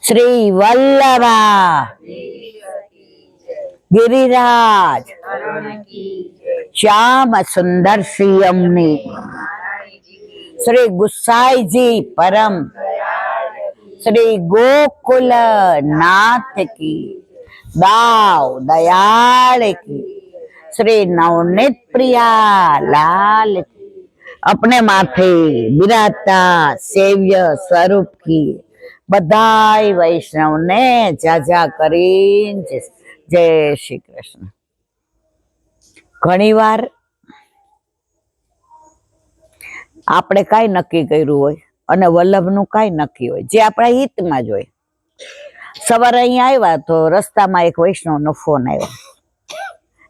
શ્રી વલ્લભા गिरिराज श्याम सुंदर श्रीयमनी श्री गुसाई जी परम श्री गोकुल नाथ की दाव दयाल की श्री नवनीत प्रिया लाल की अपने माथे बिराजता सेव्य स्वरूप की बधाई वैष्णव ने जाजा करीने जय श्री कृष्ण। घणी वार આપણે કાંઈ નક્કી કર્યું હોય અને વલ્લભનું કાંઈ નક્કી હોય જે આપણા હિતમાં જ હોય. સવારે અહીંયા આવ્યા તો રસ્તામાં એક વૈષ્ણવનો ફોન આવ્યો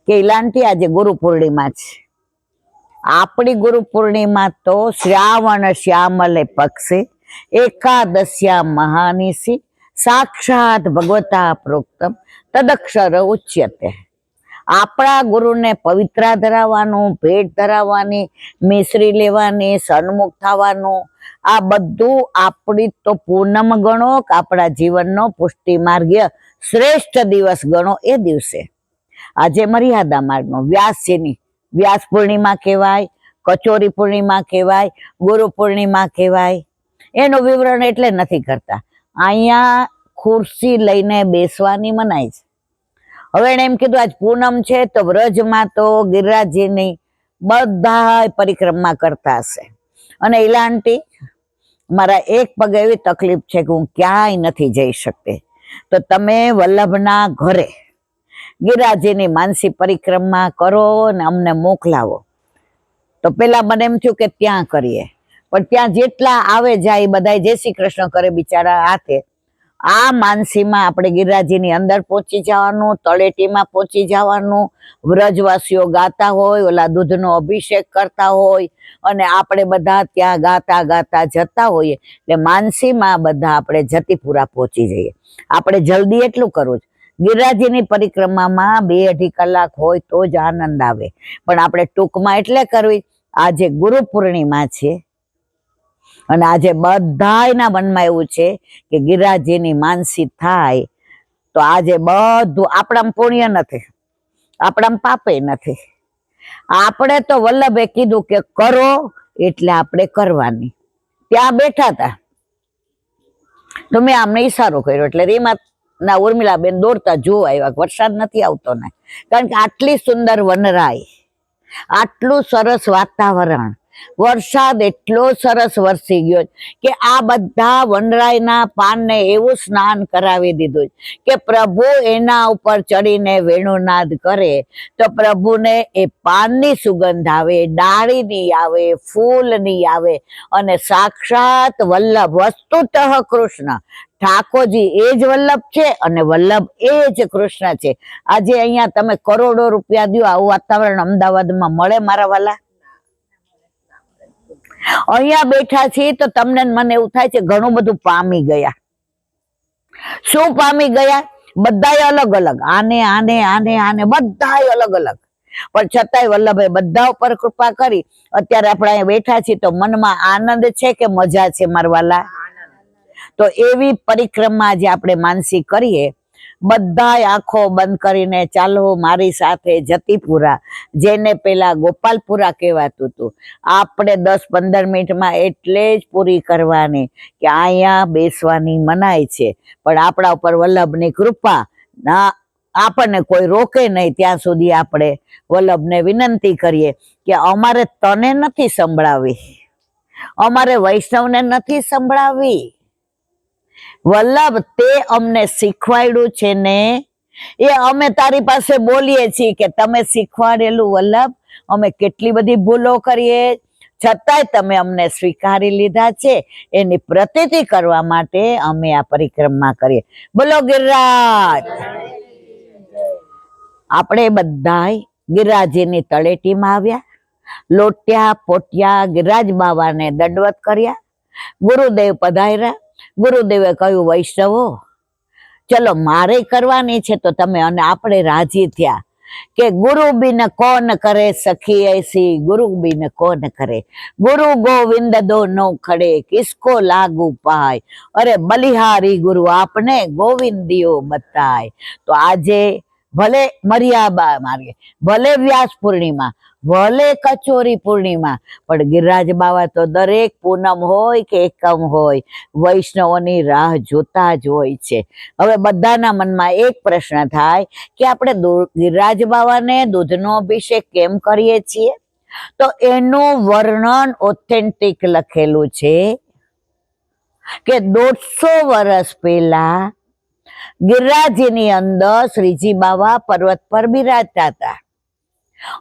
કે ઇલાનથી આજે ગુરુ પૂર્ણિમા છે. આપણી ગુરુ પૂર્ણિમા તો શ્રાવણ શ્યામલે પક્ષે એકાદશ્યા મહાનિશી સાક્ષાત ભગવતા પ્રોક્તમ તદક્ષર ઉચ્યતે. આપણા ગુરુને પવિત્રા ધરાવવાનું, ભેટ ધરાવવાની, મિશ્રી લેવાની, સન્મુખ થવાનું, આ બધું આપણી તો પૂનમ ગણો કે આપણા જીવનનો પુષ્ટિ માર્ગીય શ્રેષ્ઠ દિવસ ગણો. એ દિવસે આજે મર્યાદા માર્ગનો વ્યાસજીની વ્યાસ પૂર્ણિમા કહેવાય, કચોરી પૂર્ણિમા કહેવાય, ગુરુ પૂર્ણિમા કહેવાય. એનું વિવરણ એટલે નથી કરતા. અહીંયા ખુરશી લઈને બેસવાની મનાય છે. હવે એને એમ કીધું આજ પૂનમ છે તો વ્રજમાં તો ગિરિરાજજીની બધા પરિક્રમા કરતા હશે અને ઇલાંટી મારા એક પગ એવી તકલીફ છે કે હું ક્યાંય નથી જઈ શકતી, તો તમે વલ્લભના ઘરે ગિરિરાજજીની માનસી પરિક્રમા કરો ને અમને મોકલાવો. તો પેલા મને એમ થયું કે ત્યાં કરીએ, પણ ત્યાં જેટલા આવે જાય બધા જય શ્રી કૃષ્ણ કરે બિચારા હાથે. આ માનસીમાં આપણે ગિરિરાજજીની અંદર પહોંચી જવાનું, તળેટીમાં પહોંચી જવાનું, વ્રજવાસીઓ ગાતા હોય, ઓલા દૂધનો અભિષેક કરતા હોય અને આપણે બધા ત્યાં ગાતા ગાતા જતા હોઈએ. એટલે માનસીમાં બધા આપણે જતીપુરા પહોંચી જઈએ. આપણે જલ્દી એટલું કરવું છે, ગિરિરાજજીની પરિક્રમામાં 2-2.5 કલાક હોય તો જ આનંદ આવે, પણ આપણે ટૂંકમાં એટલે કરવી. આજે ગુરુ પૂર્ણિમા છે અને આજે બધાના મનમાં એવું છે કે ગિરિરાજજીની માનસી થાય તો આજે બધું આપણામાં પુણ્ય નથી, આપણામાં પાપે નથી. આપણે તો વલ્લભે કીધું કે કરો એટલે આપણે કરવાની. ત્યાં બેઠા હતા તો મેં આમને ઈશારો કર્યો એટલે રીમા ઉર્મિલાબેન દોડતા જોવા આવ્યા. વરસાદ નથી આવતો ને, કારણ કે આટલી સુંદર વનરાઈ, આટલું સરસ વાતાવરણ, વરસાદ એટલો સરસ વરસી ગયો કે આ બધા વનરાયના પાનને એવું સ્નાન કરાવી દીધું કે પ્રભુ એના ઉપર ચડીને વેણુનાદ કરે તો પ્રભુને એ પાનની સુગંધ આવે, ડાળીની આવે, ફૂલની આવે અને સાક્ષાત વલ્લભ વસ્તુતઃ કૃષ્ણ ઠાકોરજી એ જ વલ્લભ છે અને વલ્લભ એ જ કૃષ્ણ છે. આજે અહીંયા તમે કરોડો રૂપિયા દો, આવું વાતાવરણ અમદાવાદમાં મળે મારા વાલા? અહીંયા બેઠા છીએ તો તમને મને એવું થાય છે ઘણું બધું પામી ગયા. શું પામી ગયા? બધાય અલગ અલગ, આને આને આને આને બધાય અલગ અલગ, પણ છતાંય વલ્લભે બધા ઉપર કૃપા કરી. અત્યારે આપણે અહીંયા બેઠા છીએ તો મનમાં આનંદ છે કે મજા છે મારવાલા? તો એવી પરિક્રમા જે આપણે માનસી કરીએ, બધાય આંખો બંધ કરીને ચાલો મારી સાથે જતીપુરા, જેને પેલા ગોપાલપુરા કહેવાતું હતું. આપણે 10-15 મિનિટમાં એટલે જ પૂરી કરવાની કે અહીંયા બેસવાની મનાય છે, પણ આપણા ઉપર વલ્લભની કૃપા ના, આપણને કોઈ રોકે નહીં ત્યાં સુધી આપણે વલ્લભને વિનંતી કરીએ કે અમારે તને નથી સંભળાવી, અમારે વૈષ્ણવને નથી સંભળાવી. વલ્લભ તે અમને શીખવાડ્યું છે ને, એ અમે તારી પાસે બોલીએ છીએ કે તમે શીખવાડેલું વલ્લભ અમે કેટલી બધી ભૂલો કરીએ, છતાંય તમે અમને સ્વીકારી લીધા છે. એની પ્રતીતિ કરવા માટે અમે આ પરિક્રમા કરીએ. બોલો ગિરિરાજ. આપણે બધાય ગિરિરાજજીની તળેટીમાં આવ્યા, લોટ્યા પોટ્યા, ગિરિરાજ બાવાને દંડવત કર્યા, ગુરુદેવ પધાર્યા. ગુરુદેવે કહ્યું વૈષ્ણવો ચલો મારે કરવાની છે તો તમે, અને આપણે રાજી થયા. કે ગુरु बिन कौन करे सखी ऐसी, गुरु बिन कौन करे, गुरु गोविंद दोनों खड़े किसको लागू पाय, अरे बलिहारी गुरु आपने गोविंदियो बताय। तो આજે ભલે મર્યાદા માર્ગે, ભલે વ્યાસ પૂર્ણિમા, ભલે કચોરી પૂર્ણિમા, પણ ગિરિરાજ બાવા તો દરેક પૂનમ હોય કે એકમ હોય વૈષ્ણવોની રાહ જોતા જ હોય છે। હવે બધાના મનમાં એક પ્રશ્ન થાય કે આપણે ગિરિરાજ બાવાને દૂધનો અભિષેક કેમ કરીએ છીએ? તો એનું વર્ણન ઓથેન્ટિક લખેલું છે કે 150 વર્ષ પહેલા ગિરિરાજની અંદર શ્રીજી બાવા પર્વત પર બિરાજતા હતા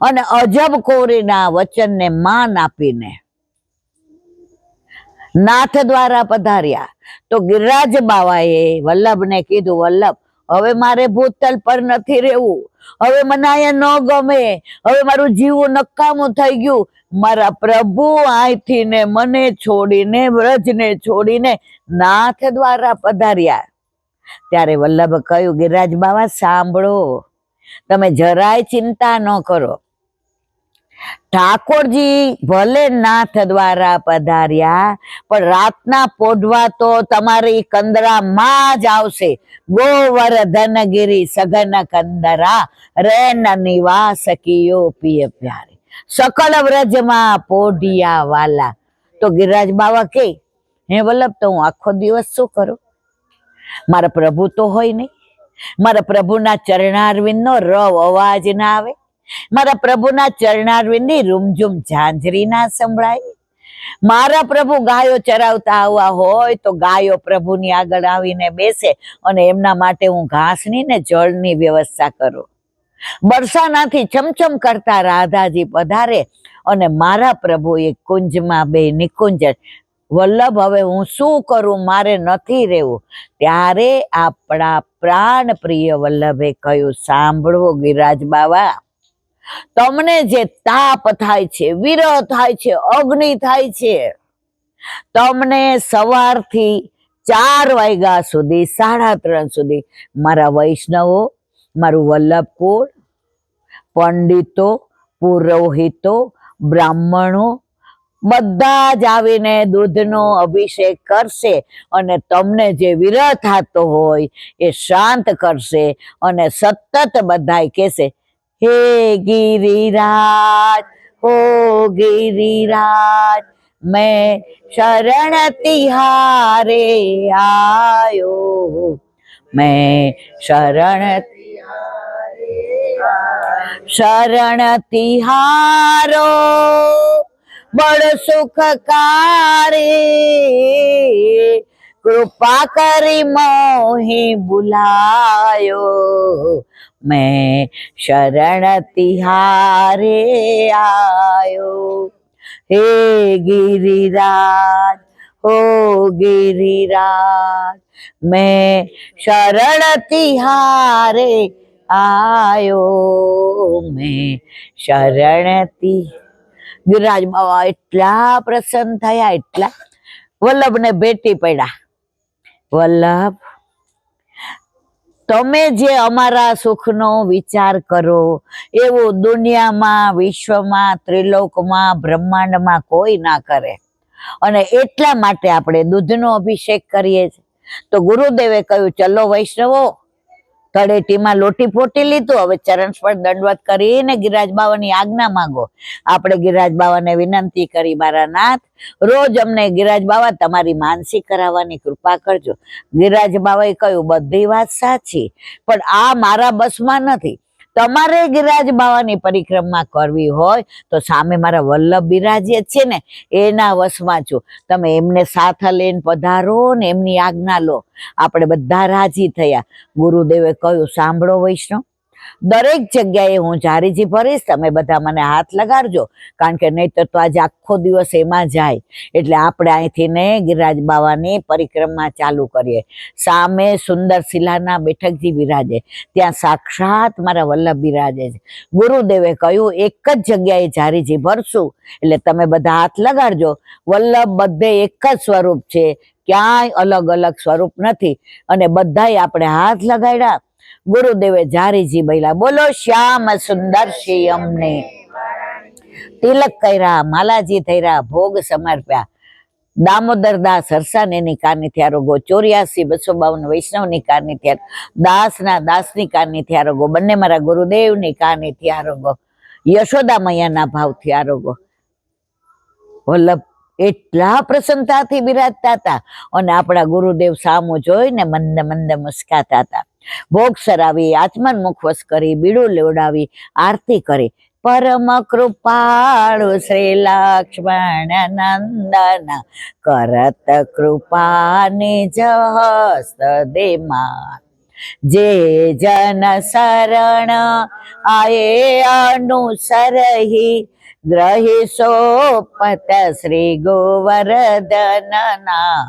અને અજબ કોરીના વચનને માન આપીને નાથ દ્વારા પધાર્યા। તો ગિરિરાજ બાવાએ વલ્લભને કીધું, વલ્લભ હવે મારે ભૂતલ પર નથી રહેવું, હવે મને અહીંયા ન ગમે, હવે મારું જીવવું નકામું થઈ ગયું, મારા પ્રભુ અહીંથી ને મને છોડીને, વ્રજને છોડીને નાથ દ્વારા પધાર્યા। ત્યારે વલ્લભ કહ્યું, ગિરિરાજ બાવા સાંભળો, તમે જરાય ચિંતા ન કરો, ઠાકોરજી ભલે નાથ દ્વારા પધાર્યા પણ રાતના પોઢવા તો તમારી કંદરામાં જ આવશે। ગોવર્ધન ગિરી સઘન કંદરા, રેન નિવાસ કિયો પિય પ્યારે, સકલ વ્રજમાં પોઢિયા વાલા। તો ગિરિરાજ બાવા કે, હે વલ્લભ તો હું આખો દિવસ શું કરું? મારા પ્રભુ તો હોય નહીં, મારા પ્રભુના ચરણારવિંદનો રવ અવાજ ના આવે, મારા પ્રભુના ચરણારવિંદની રૂમઝૂમ ઝાંઝરી ના સંભળાય, મારા પ્રભુ ગાયો ચરાવતા આવવા હોય તો ગાયો પ્રભુની આગળ આવીને બેસે અને એમના માટે હું ઘાસની ને જળની વ્યવસ્થા કરું। બરસાનાથી ચમચમ કરતા રાધાજી પધારે અને મારા પ્રભુ એક કુંજમાં બે નિકુંજ, વલ્લભ હવે હું શું કરું, મારે નથી રહેવું। ત્યારે આપણા પ્રાણ પ્રિય વલ્લભે કહ્યું, સાંભળવો ગિરિરાજ બાવા, તમને જે તાપ થાય છે, વિરહ થાય છે, અગ્નિ થાય છે, તમને સવારથી 4 વાગ્યા સુધી, 3:30 સુધી મારા વૈષ્ણવો, મારું વલ્લભ કુળ, પંડિતો, પુરોહિતો, બ્રાહ્મણો બધા જ આવીને દૂધનો અભિષેક કરશે અને તમને જે વિરહ થતો હોય એ શાંત કરશે અને સતત બધાય કહેશે, હે गिरिराज हो गिरिराज, मैं शरण तिहारे आयो, मैं शरण तिहारो बड़ सुखकारी, कृपा करी मोहि बुलायो, मैं शरण तिहारे आयो। हे गिरिराज हो गिरिराज, मैं शरण तिहारे आयो, मैं शरण ગિરિરાજ બાવા એટલા પ્રસન્ન થયા, એટલા વલ્લભને ભેટી પડ્યા, વલ્લભ તમે જે અમારા સુખનો વિચાર કરો એવું દુનિયામાં, વિશ્વમાં, ત્રિલોકમાં, બ્રહ્માંડમાં કોઈ ના કરે અને એટલા માટે આપણે દૂધનો અભિષેક કરીએ છીએ। તો ગુરુદેવે કહ્યું, ચલો વૈષ્ણવો, તળેટીમાં લોટી ફોટી લીધું, હવે ચરણ સ્પર્શ દંડવત કરીને ગિરિરાજ બાવાની આજ્ઞા માંગો। આપણે ગિરિરાજ બાવાને વિનંતી કરી, મારા નાથ રોજ અમને ગિરિરાજ બાવા તમારી માનસી કરાવવાની કૃપા કરજો। ગિરિરાજ બાવાએ કહ્યું, બધી વાત સાચી, પણ આ મારા બસમાં નથી, તમારે ગિરિરાજ બાવાની પરિક્રમા કરવી હોય તો સામે મારા વલ્લભ બિરાજે છે ને એના વશમાં છું, તમે એમને સાથે લઈને પધારો ને એમની આજ્ઞા લો। આપણે બધા રાજી થયા। ગુરુદેવે કહ્યું, સાંભળો વૈષ્ણવ, દરેક જગ્યાએ હું જારીજી ભરીશ, તમે બધા મને હાથ લગાડજો, કારણ કે નહીતર તો આજે આખો દિવસ એમાં જાય। એટલે આપણે અહીંથી ને ગિરિરાજ બાવાની પરિક્રમા ચાલુ કરીએ। સામે સુંદર શિલાના બેઠકજી બિરાજે, ત્યાં સાક્ષાત મારા વલ્લભ બિરાજે છે। ગુરુદેવે કહ્યું, એક જ જગ્યાએ જારીજી ભરશું એટલે તમે બધા હાથ લગાડજો, વલ્લભ બધે એક જ સ્વરૂપ છે, ક્યાંય અલગ અલગ સ્વરૂપ નથી. અને બધાય આપણે હાથ લગાડ્યા. ગુરુદેવે જારીજી બોલ્યા, બોલો શ્યામ સુંદર શ્યામને. તિલક કર્યા, માલાજી થયા, ભોગ સમર્પ્યા. દામોદરદાસ હરસાનેની કારણીથી આરોગો, 84,252 વૈષ્ણવની કારણીથી આરોગો, દાસના દાસની કારણીથી આરોગો, બંને મારા ગુરુદેવની કારણીથી આરોગો, યશોદા મૈયાના ભાવથી આરોગો. વલ્લભ એટલા પ્રસન્નતાથી બિરાજતા હતા અને આપણા ગુરુદેવ સામું જોઈને મંદ મંદ મુસ્કાતા હતા. ભોગ સરાવી, આચમન મુખવસ કરી, બીડું લેવડાવી, આરતી કરી. પરમ કૃપાળુ શ્રી લક્ષ્મણ નંદન કરત કૃપા નિજ હસ્ત દેમાં. જે જન શરણ આયે અનુસરહી, ગ્રહી સોપત શ્રી ગોવર્ધનના.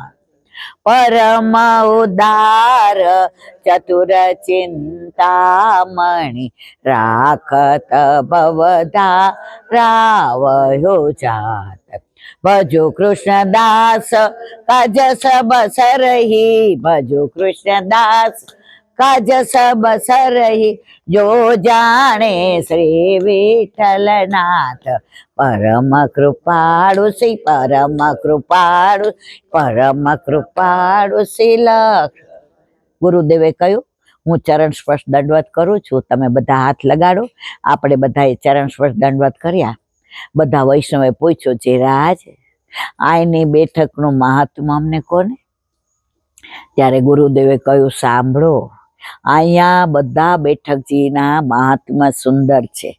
પરમ ઉદાર ચતુર ચિંતામણી, રાખત ભવધા રાવયો જાત. ભજો કૃષ્ણદાસ કાજ સબ સરહી, ભજો કૃષ્ણદાસ કાજ સબ સરહી, જો જાણે શ્રી વિઠ્ઠલનાથ. પરમ કૃપાળુ શ્રી પરમ કૃપાળુ પરમ કૃપાળુ શ્રી લક્ષ. ગુરુદેવે કહ્યું, હું ચરણ સ્પર્શ દંડવત કરું છું, તમે બધા હાથ લગાડો. આપણે બધાએ ચરણ સ્પર્શ દંડવત કર્યા. બધા વૈષ્ણવે પૂછ્યું, જે રાજ આયની બેઠકનું મહાત્મા અમને કોને? ત્યારે ગુરુદેવે કહ્યું, સાંભળો, અહીંયા બધા બેઠકજીના મહાત્મા સુંદર છે.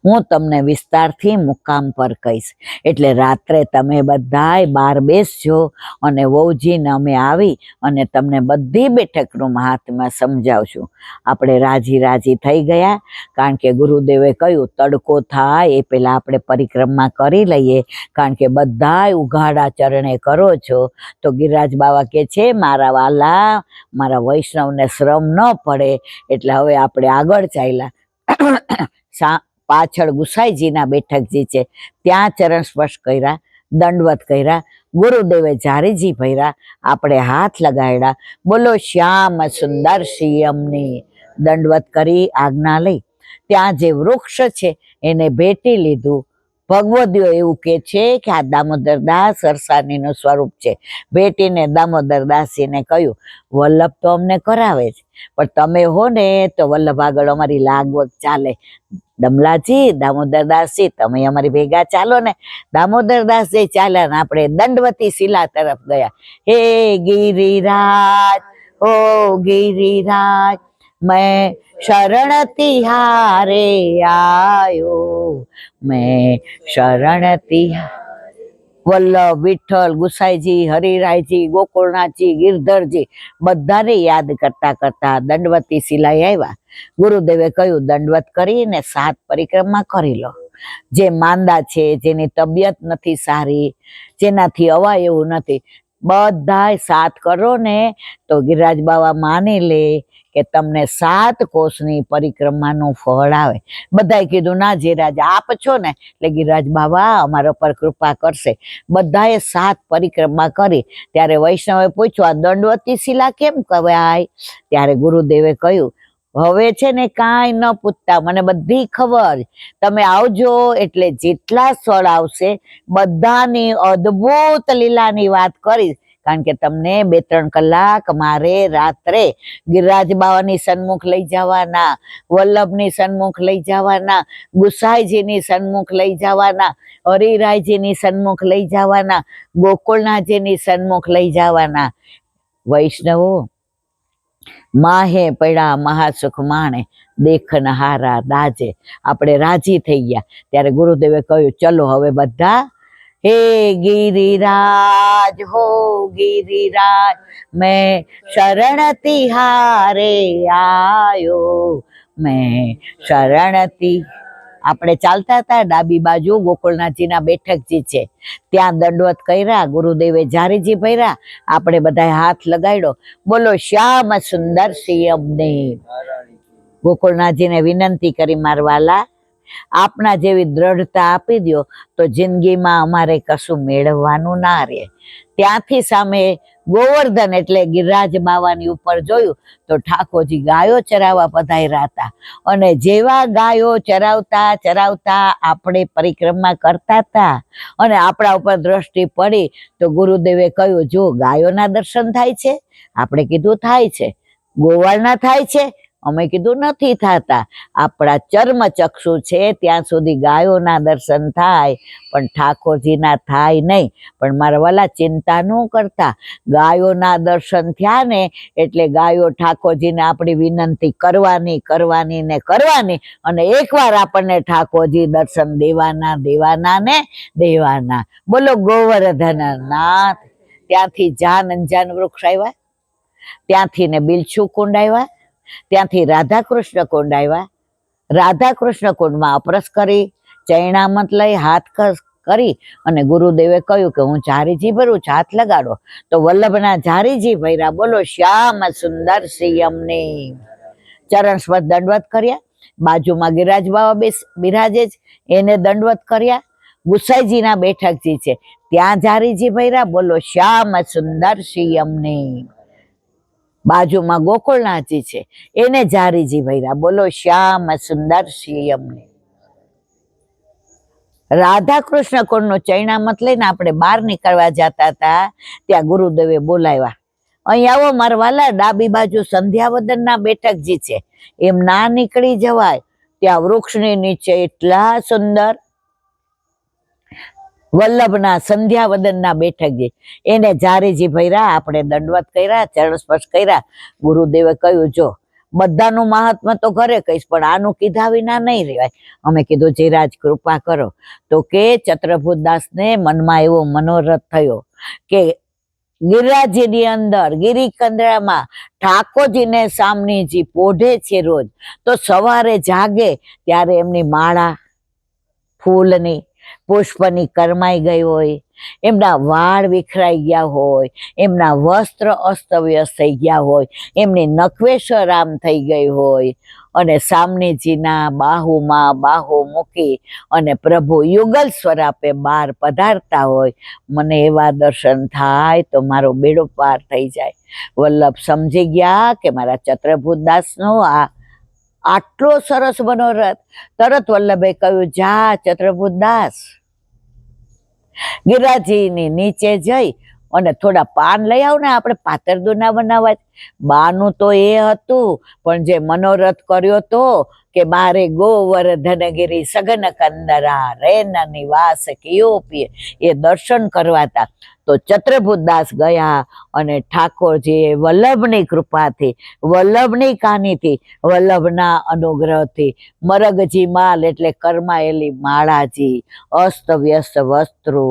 હું તમને વિસ્તારથી મુકામ પર કહીશ. એટલે રાત્રે તમે બધાય બહાર બેસજો અને વહુજીને અમે આવી અને તમને બધી બેઠકનું મહાત્મા સમજાવશું. આપણે રાજી રાજી થઈ ગયા, કારણ કે ગુરુદેવે કહ્યું તડકો થાય એ પહેલાં આપણે પરિક્રમા કરી લઈએ, કારણ કે બધાય ઉઘાડા ચરણે કરો છો. તો ગિરિરાજ બાવા કે છે, મારા વાલા, મારા વૈષ્ણવને શ્રમ ન પડે એટલે હવે આપણે આગળ ચાલ્યા. પાછળ ગુસાઈજીના બેઠકજી છે, ત્યાં ચરણ સ્પર્શ કર્યા, દંડવત કર્યા. ગુરુદેવે જારીજી ભર્યા, આપણે હાથ લગાડ્યા. બોલો શ્યામ સુંદર શ્યામની. દંડવત કરી આજ્ઞા લઈ ત્યાં જે વૃક્ષ છે એને ભેટી લીધું. ભગવદીઓ એવું કે છે કે આ દામોદરદાસ હરસાનીનું સ્વરૂપ છે. ભેટીને દામોદરદાસજીને કહ્યું, વલ્લભ તો અમને કરાવે છે, પણ તમે હો ને તો વલ્લભ આગળ અમારી લાગવગ ચાલે. દમલાજી, દામોદરદાસજી, તમે અમારી ભેગા ચાલો ને. દામોદરદાસજી ચાલ્યા ને આપણે દંડવતી શિલા તરફ ગયા. હે ગિરિરાજ, ઓ ગિરિરાજ, मैं शरण तिहारे आयो, मैं शरण तिहारे. વલ્લભ, વિઠ્ઠલ, ગુસાઈજી, હરિરાયજી, ગોકુળનાથજી, ગિરધરજી બધાને યાદ કરતા કરતા દંડવતી શિલાએ આવ્યા. ગુરુદેવે કહ્યું, દંડવત કરીને 7 પરિક્રમા કરી લો. જે માંદા છે, જેની તબિયત નથી સારી, જેનાથી અવાય એવું નથી, બધાય 7 કરો ને તો ગિરિરાજ બાવા માની લે કે તમને 7 કોષની પરિક્રમાનું ફળ આવે. બધાએ કીધું, ના જે રાજ આપ છો ને એટલે ગિરિરાજ બાવા અમારા પર કૃપા કરશે. બધાએ 7 પરિક્રમા કરી. ત્યારે વૈષ્ણવે પૂછ્યું, આ દંડવતી શિલા કેમ કહેવાય? ત્યારે ગુરુદેવે કહ્યું, હવે છે ને કાંઈ ન પૂછતા, મને બધી ખબર. તમે આવજો એટલે જેટલા સ્થળ આવશે બધાની અદ્ભુત લીલાની વાત કરીશ. કારણ કે તમને 2-3 કલાક મારે રાત્રે ગિરિરાજ બાવાની સન્મુખ લઈ જવાના, વલ્લભની સન્મુખ લઈ જવાના, ગુસાઈજીની સન્મુખ લઈ જવાના, હરિરાયજીની સન્મુખ લઈ જવાના, ગોકુળનાથજીની સન્મુખ લઈ જવાના. વૈષ્ણવો, માહે પડ્યા મહાસુખ માણે, દેખનહારા દાજે. આપણે રાજી થઈ ગયા. ત્યારે ગુરુદેવે કહ્યું, ચલો હવે બધા, હે गिरिराज हो गिरिराज, मैं शरण तिहारे आयो, मैं शरण. આપણે ચાલતા હતા, ડાબી બાજુ ગોકુળનાથજીના બેઠકજી છે, ત્યાં દંડવત કર્યા. ગુરુદેવે જારીજી ભર્યા, આપણે બધાએ હાથ લગાડ્યો. બોલો શ્યામ સુંદર શ્યામને. ગોકુળનાથજીને વિનંતી કરી, મારવાલા, આપના જેવી દ્રઢતા આપી દો તો જિંદગીમાં અમારે કશું મેળવવાનું ના રહે. ત્યાંથી સામે ગોવર્ધન એટલે ગિરિરાજ બાવાની ઉપર જોયું તો ઠાકોરજી ગાયો ચરાવવા પધાર્યા હતા. અને જેવા ગાયો ચરાવતા ચરાવતા આપણે પરિક્રમા કરતા હતા અને આપણા ઉપર દ્રષ્ટિ પડી તો ગુરુદેવે કહ્યું, જો ગાયોના દર્શન થાય છે? આપણે કીધું થાય છે. ગોવાળના થાય છે? અમે કીધું નથી થતા. આપણા ચર્મ ચક્ષુ છે ત્યાં સુધી ગાયોના દર્શન થાય, પણ ઠાકોરજીના થાય નહીં. પણ મારા વાલા ચિંતા ન કરતા, ગાયોના દર્શન થયા ને એટલે ગાયો ઠાકોરજીને આપણી વિનંતી કરવાની કરવાની ને કરવાની, અને એકવાર આપણને ઠાકોરજી દર્શન દેવાના દેવાના ને દેવાના. બોલો ગોવર્ધન નાથ. ત્યાંથી જાન અંજાન વૃક્ષ આવ્યા, ત્યાંથી ને બિલછુ કુંડ આવ્યા, ત્યાંથી રાધા કૃષ્ણ કુંડ આવ્યા. રાધા કૃષ્ણ કુંડમાં અપરસ કરી, ચૈણામત લઈ હાથ કરી અને ગુરુદેવે કહ્યું કે હું ઝારીજી ભરું છું, હાથ લગાડો. તો વલ્લભના ઝારીજી ભર્યા. બોલો શ્યામ સુંદર શ્રીયમને. ચરણ સ્પર્શ દંડવત કર્યા. બાજુમાં ગિરિરાજ બાવા બિરાજે જ, એને દંડવત કર્યા. ગુસાઈજીના બેઠકજી છે ત્યાં ઝારીજી ભર્યા. બોલો શ્યામ સુંદર શ્રીયમને. બાજુમાં ગોકુળનાથજી છે એને ઝારીજી ભર્યા. બોલો શ્યામ સુંદર શ્રીયમને. રાધા કૃષ્ણ કુંડનો ચૈણામત લઈને આપણે બહાર નીકળવા જતા હતા ત્યાં ગુરુદેવે બોલાવ્યા, અહીં આવો મારા વાલા. ડાબી બાજુ સંધ્યાવદનના બેઠકજી છે, એમ ના નીકળી જવાય. ત્યાં વૃક્ષની નીચે એટલા સુંદર વલ્લભના સંધ્યાવદનના બેઠકજી, એને ઝારીજી ભર્યા. આપણે દંડવત કર્યા, ચરણ સ્પર્શ કર્યા. ગુરુદેવે કહ્યું, જો બધાનું મહાત્મા તો ઘરે કહીશ, પણ આનું કીધા વિના નહીં રહેવાય. અમે કીધું જીરાજ કૃપા કરો. તો કે ચત્રભુતદાસને મનમાં એવો મનોરથ થયો કે ગિરિરાજની અંદર ગિરિકંદરામાં ઠાકોરજીને સામનેજી પોઢે છે રોજ, તો સવારે જાગે ત્યારે એમની માળા ફૂલની પુષ્પની કરમાઈ ગઈ હોય, એમના વાળ વિખરાઈ ગયા હોય, એમના વસ્ત્ર અસ્તવ્યસ્ત થઈ ગયા હોય, એમની નખવેશ આમ થઈ ગઈ હોય, અને સામનેજીના બાહુમાં બાહુ મૂકી અને પ્રભુ યુગલ સ્વરાપે બહાર પધારતા હોય. મને એવા દર્શન થાય તો મારો બેડો પાર થઈ જાય. વલ્લભ સમજી ગયા કે મારા ચત્રભુતદાસનો આટલો સરસ મનોરથ. તરત વલ્લભે કહ્યું, જા ચત્રભુતદાસ, ગિરિરાજજીની નીચે જઈ અને થોડા પાન લઈ આવ ને, આપણે પાતરદુ ના બનાવવા. બાનું તો એ હતું, પણ જે મનોરથ કર્યો તો કે બારે ગોવર્ધનગિરી સઘન કંદરા રેન નિવાસ કિયો પીએ, એ દર્શન કરવાતા. તો ચત્રભુતદાસ ગયા અને ઠાકોરજીએ વલ્લભની કૃપાથી, વલ્લભની કાનીથી, વલ્લભના અનુગ્રહથી મરગજી માલ એટલે કરમાયેલી માળાજી, અસ્તવ્યસ્ત વસ્ત્રો,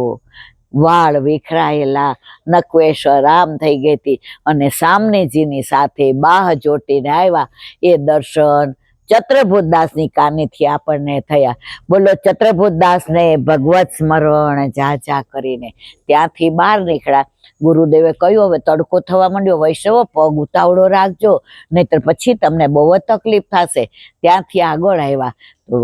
વાળ વિખરાયેલા, નખવેશ આરામ થઈ ગઈ હતી, અને સામનેજીની સાથે બાહ જોટીને આવ્યા. એ દર્શન ચત્રભુતદાસની કાનીથી આપણને થયા. બોલો ચત્રભુતદાસને ભગવત સ્મરણ જા જા કરીને ત્યાંથી બહાર નીકળ્યા. ગુરુદેવે કહ્યું, હવે તડકો થવા માંડ્યો, વૈષ્ણવો પગ ઉતાવળો રાખજો, નહીતર પછી તમને બહુ જ તકલીફ થશે. ત્યાંથી આગળ આવ્યા તો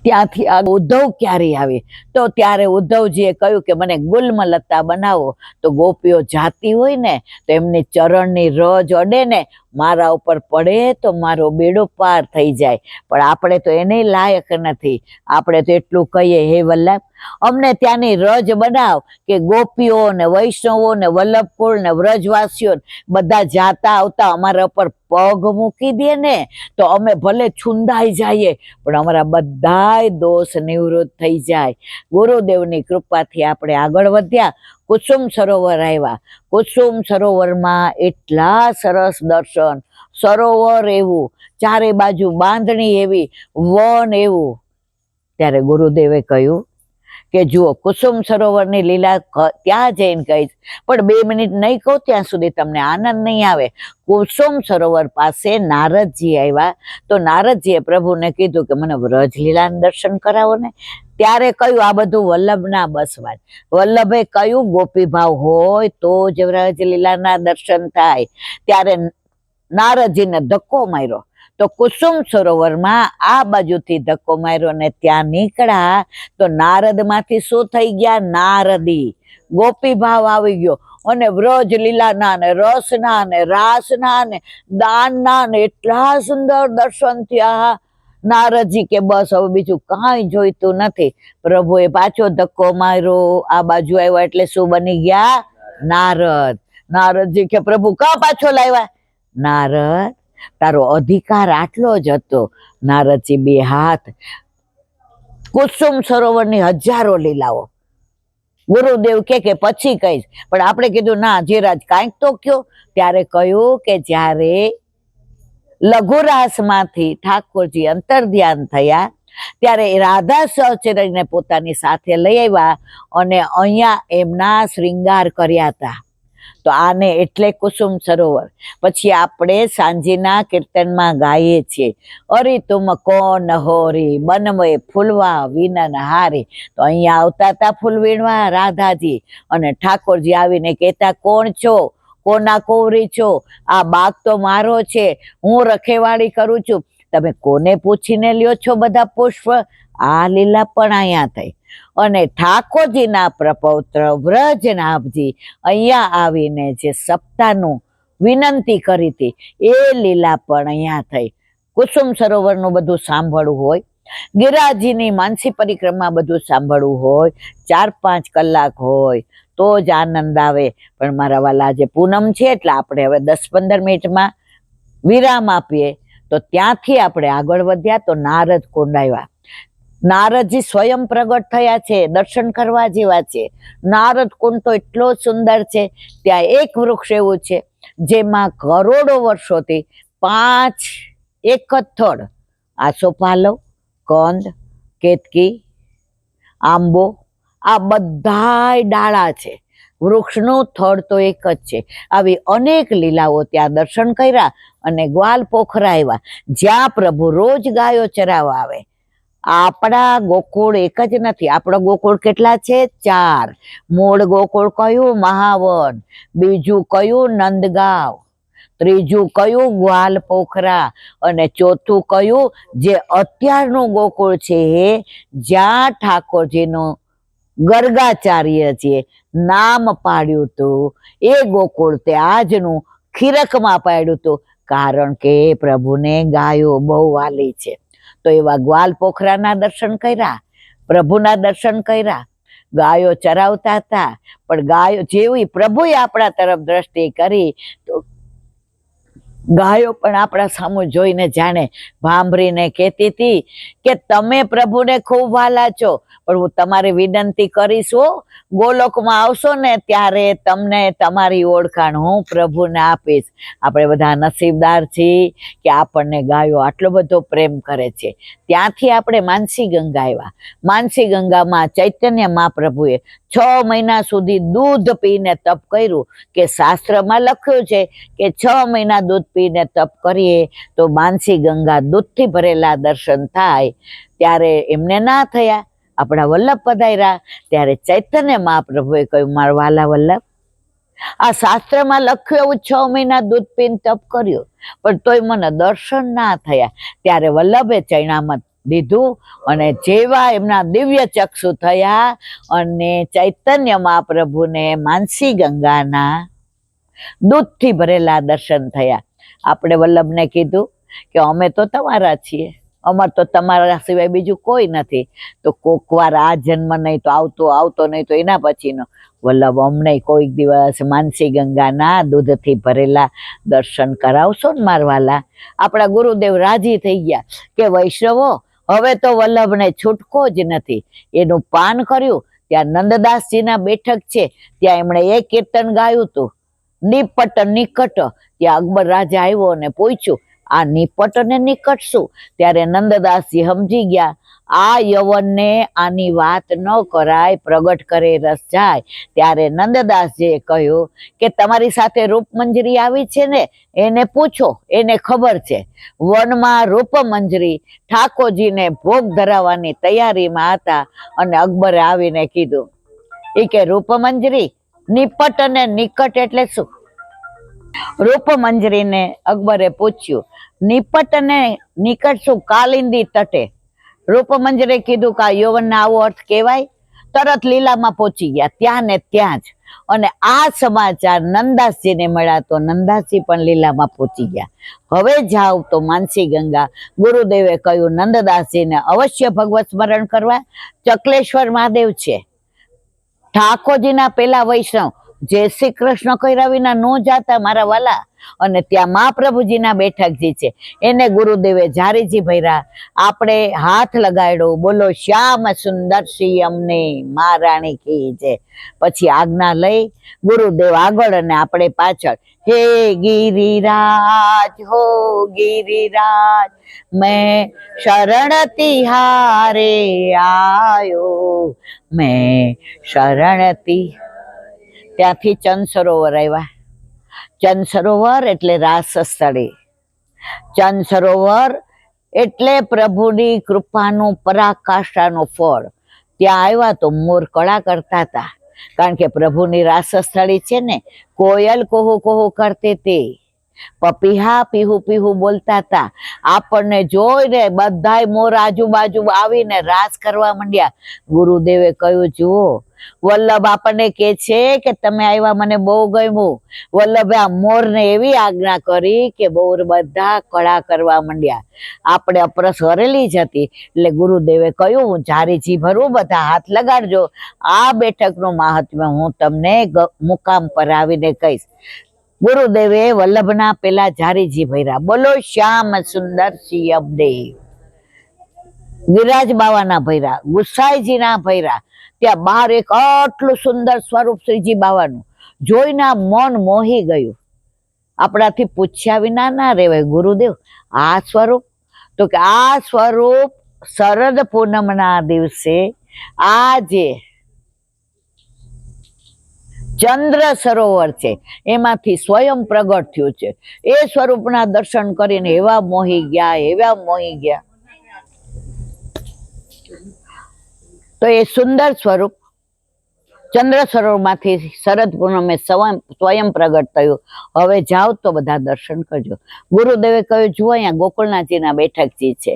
ત્યાંથી ઉદ્ધવ ક્યારે આવે તો ત્યારે ઉદ્ધવજીએ કહ્યું કે મને ગુલમલતા બનાવો. તો ગોપીઓ જાતી હોય ને તો એમની ચરણની રજ અડે ને, મારા ઉપર પડે તો મારો બેડો પાર થઈ જાય. પણ આપણે તો એને લાયક નથી. આપણે તો એટલું કહીએ, હે વલ્લભ અમને ત્યાંની રજ બનાવ કે ગોપીઓ ને વૈષ્ણવો ને વલ્લભકુળ ને વ્રજવાસીઓ બધા જાતા આવતા અમારા ઉપર પગ મૂકી દે ને તો અમે ભલે છુંદાઈ જઈએ, પણ અમારા બધાય દોષ નિવૃત્ત થઈ જાય. ગુરુદેવની કૃપાથી આપણે આગળ વધ્યા. કુસુમ સરોવર આવ્યા. કુસુમ સરોવરમાં એટલા સરસ દર્શન, સરોવર એવું, ચારે બાજુ બાંધણી એવી, વન એવું. ત્યારે ગુરુદેવે કહ્યું કે જુઓ, કુસુમ સરોવરની લીલા ત્યાં જઈને કહીશ, પણ 2 મિનિટ નહીં કહું ત્યાં સુધી તમને આનંદ નહીં આવે. કુસુમ સરોવર પાસે નારદજી આવ્યા. તો નારદજીએ પ્રભુને કીધું કે મને વ્રજલીલાના દર્શન કરાવો ને. ત્યારે કહ્યું, આ બધું વલ્લભના બસમાં. વલ્લભે કહ્યું, ગોપી ભાવ હોય તો જ વ્રજલીલાના દર્શન થાય. ત્યારે નારદજીને ધક્કો માર્યો. તો કુસુમ સરોવરમાં આ બાજુથી ધક્કો માર્યો ને ત્યાં નીકળ્યા તો નારદમાંથી શું થઈ ગયા? નારદી, ગોપી ભાવ આવી ગયો અને વ્રજ લીલાના ને રસના ને રાસના ને દાનના ને એટલા સુંદર દર્શન થયા. નારદજી કે બસ હવે બીજું કાંઈ જોઈતું નથી. પ્રભુએ પાછો ધક્કો માર્યો, આ બાજુ આવ્યા એટલે શું બની ગયા? નારદ. નારદજી કે પ્રભુ કા પાછો લાવ્યા? નારદ, તારો અધિકાર આટલો જ હતો. નારદજી બે હાથ, કુસુમ સરોવરની હજારો લીલાઓ ગુરુદેવ કે પછી કહીશ, પણ આપણે કીધું ના જીરાજ કાંઈક તો કયો. ત્યારે કહ્યું કે જ્યારે લઘુરાસમાંથી ઠાકોરજી અંતર ધ્યાન થયા ત્યારે રાધા સહચરીને પોતાની સાથે લઈ આવ્યા અને અહીંયા એમના શ્રૃંગાર કર્યા હતા. તો આને એટલે કુસુમ સરોવર. પછી આપણે સાંજના કીર્તનમાં ગાઈએ છીએ, અરે તુમ કોન હોરી બનવે ફૂલવા વિનન હારી. તો અહીંયા આવતા હતા ફૂલ વીણવા રાધાજી, અને ઠાકોરજી આવીને કહેતા કોણ છો, કોના કોવરી છો? આ બાગ તો મારો છે, હું રખેવાળી કરું છું, તમે કોને પૂછીને લ્યો છો બધા પુષ્પ? આ લીલા પણ અહીંયા થઈ. અને ઠાકોરજીના પ્રપૌત્ર વ્રજનાભજી અહીંયા આવીને જે સપ્તાહનું વિનંતી કરી હતી એ લીલા પણ અહીંયા થઈ. કુસુમ સરોવરનું બધું સાંભળવું હોય, ગિરિરાજજીની માનસી પરિક્રમા બધું સાંભળવું હોય, 4-5 કલાક હોય તો જ આનંદ આવે. પણ મારા વાલા આજે પૂનમ છે એટલે આપણે હવે 10-15 મિનિટમાં વિરામ આપીએ. તો ત્યાંથી આપણે આગળ વધ્યા તો નારદ કુંડ આવ્યા. નારદજી સ્વયં પ્રગટ થયા છે, દર્શન કરવા જેવા છે. નારદ કુંડ તો એટલો સુંદર છે. ત્યાં એક વૃક્ષ એવું છે જેમાં કરોડો વર્ષોથી 5 એક જ થડ, આસોપાલવ, કંદ, કેતકી, આંબો, આ બધાય ડાળા છે. વૃક્ષનું થડ તો એક જ છે. આવી અનેક લીલાઓ ત્યાં દર્શન કર્યા અને ગ્વાલ પોખરા આવ્યા જ્યાં પ્રભુ રોજ ગાયો ચરાવવા આવે. આપણા ગોકુળ એક જ નથી, આપણો ગોકુળ કેટલા છે? 4. મૂળ ગોકુળ કયું? મહાવન. બીજું કયું? નંદગાંવ. ત્રીજું કયું? ગ્વાલ પોખરા. અને ચોથું કયું? જે અત્યારનું ગોકુળ છે જ્યાં ઠાકોરજીનું ગર્ગાચાર્યજીએ નામ પાડ્યું હતું એ ગોકુળ તે આજનું ખીરકમાં પાડ્યું હતું, કારણ કે પ્રભુને ગાયો બહુ વાલી છે. તો એવા ગ્વાલ પોખરાના દર્શન કર્યા, પ્રભુના દર્શન કર્યા. ગાયો ચરાવતા હતા, પણ ગાયો જેવી પ્રભુએ આપણા તરફ દ્રષ્ટિ કરી તો ગાયો પણ આપણા સામું જોઈને જાણે ભાંભરીને કહેતી હતી કે તમે પ્રભુને ખૂબ વાલા છો, પણ હું તમારી વિનંતી કરીશ, ગોલોકમાં આવશો ને ત્યારે તમને તમારી ઓળખાણ હું પ્રભુને આપીશ. આપણે બધા નસીબદાર છીએ કે આપણને ગાયો આટલો બધો પ્રેમ કરે છે. ત્યાંથી આપણે માનસી ગંગા આવ્યા. માનસી ગંગામાં ચૈતન્ય મહાપ્રભુએ 6 મહિના સુધી દૂધ પીને તપ કર્યું, કે શાસ્ત્રમાં લખ્યું છે કે 6 મહિના દૂધ પીને તપ કરીએ તો માનસી ગંગા દૂધથી ભરેલા દર્શન થાય. ત્યારે એમને ના થયા, આપણા વલ્લભ પધાર્યા ત્યારે ચૈતન્ય મહાપ્રભુએ કહ્યું, મારા વાલા વલ્લભ, આ શાસ્ત્રમાં લખ્યું એવું 6 મહિના દૂધ પીને તપ કર્યું, પણ તોય મને દર્શન ના થયા. ત્યારે વલ્લભે ચૈણામત દીધું અને જેવા એમના દિવ્ય ચક્ષુ થયા અને ચૈતન્ય મહાપ્રભુને માનસી ગંગાના દૂધથી ભરેલા દર્શન થયા. આપણે વલ્લભને કીધું કે અમે તો તમારા છીએ, અમાર તો તમારા સિવાય બીજું કોઈ નથી. તો કોક વાર આ જન્મ નહીં તો આવતો નહીં તો એના પછીનો. વલ્લભ અમને કોઈક દિવસ માનસી ગંગાના દૂધથી ભરેલા દર્શન કરાવશો ને મારવાલા? આપણા ગુરુદેવ રાજી થઈ ગયા કે વૈષ્ણવો હવે તો વલ્લભને છૂટકો જ નથી. એનું પાન કર્યું. ત્યાં નંદદાસજીના બેઠક છે, ત્યાં એમણે એક કીર્તન ગાયું હતું, નિપટ નિકટ. ત્યાં અકબર રાજા આવ્યો અને પૂછ્યું, આ નિપટ ને નિકટ શું? ત્યારે નંદદાસજી સમજી ગયા, આ યવનને આની વાત ન કરાય, પ્રગટ કરે રસ જાય. ત્યારે નંદદાસજીએ કહ્યું કે તમારી સાથે રૂપમંજરી આવી છે ને, એને પૂછો, એને ખબર છે. વનમાં રૂપમંજરી ઠાકોરજીને ભોગ ધરાવવાની તૈયારીમાં હતા અને અકબરે આવીને કીધું, એ કે રૂપમંજરી, નિપટ અને નિકટ એટલે શું? રૂપમંજરીને અકબરે પૂછ્યું, નિકટશું કાલિંદી તટે. રૂપમંજરે કીધું કે આ યૌવનનો આવો અર્થ કહેવાય. તરત લીલામાં પહોંચી ગયા ત્યાં ને ત્યાં જ. અને આ સમાચાર નંદાસજીને મળ્યા તો નંદાસજી પણ લીલામાં પહોંચી ગયા. હવે જાવ તો માનસી ગંગા. ગુરુદેવે કહ્યું નંદદાસજીને અવશ્ય ભગવત સ્મરણ કરવા. ચકલેશ્વર મહાદેવ છે. ઠાકોરજીના પેલા વૈષ્ણવ જય શ્રી કૃષ્ણ કર્યા વિના નો જાતા મારા વાલા. અને ત્યાં મહાપ્રભુજીના બેઠકજી છે. એને ગુરુદેવે જારીજી ભર્યા. આપણે હાથ લગાડ્યો, બોલો શ્યામ સુંદર શ્રી અમને મહારાણી કી છે. પછી આજ્ઞા લઈ ગુરુદેવ આગળ અને આપણે પાછળ. હે ગિરિરાજ હો ગિરિરાજ, મેં શરણ તિહારે આયો, મેં શરણ. ત્યાંથી ચંદ સરોવર આવ્યા. ચંદ સરોવર એટલે રાસ સ્થળે. ચંદ સરોવર એટલે પ્રભુની કૃપાનું પરાકાષ્ઠાનું ફળ. ત્યાં આવ્યા તો મોર કળા કરતા હતા, કારણ કે પ્રભુની રાસ સ્થળી છે ને. કોયલ કોહુ કોહુ કરતી હતી, પપીહા પીહુ પીહુ બોલતા હતા. આપણને જોઈને બધાય મોર આજુબાજુ આવીને રાસ કરવા માંડ્યા. ગુરુદેવે કહ્યું, જુઓ વલ્લભ આપણને કે છે કે તમે આવ્યા મને બહુ ગમ્યું. વલ્લભે આ મોરને એવી આજ્ઞા કરી કે મોર બધા કળા કરવા માંડ્યા. આપણે અપરસ કરેલી જ હતી. એટલે ગુરુદેવે કહ્યું હું જારીજી ભરું, બધા હાથ લગાડજો. આ બેઠકનું મહાત્મ્ય હું તમને મુકામ પર આવીને કહીશ. ગુરુદેવે વલ્લભના પેલા જારીજી ભર્યા. બોલો શ્યામ સુંદર શ્રી અબદેવ. વિરાજ બાવાના ભર્યા, ગુસાઈજીના ભર્યા. ત્યાં બહાર એક આટલું સુંદર સ્વરૂપ શ્રીજી બાવાનું જોઈને મન મોહી ગયું. આપણાથી પૂછ્યા વિના ના રહેવાય. ગુરુદેવ આ સ્વરૂપ? તો કે આ સ્વરૂપ શરદ પૂનમના દિવસે આજે ચંદ્ર સરોવર છે એમાંથી સ્વયં પ્રગટ થયું છે. એ સ્વરૂપના દર્શન કરીને એવા મોહી ગયા, એવા મોહી ગયા. તો એ સુંદર સ્વરૂપ ચંદ્ર સરોવરમાંથી શરદ પૂનમે સ્વયં પ્રગટ થયું. હવે જાઓ તો બધા દર્શન કરજો. ગુરુદેવે કહ્યું, જુઓ અહીંયા ગોકુળનાથજીના બેઠકજી છે.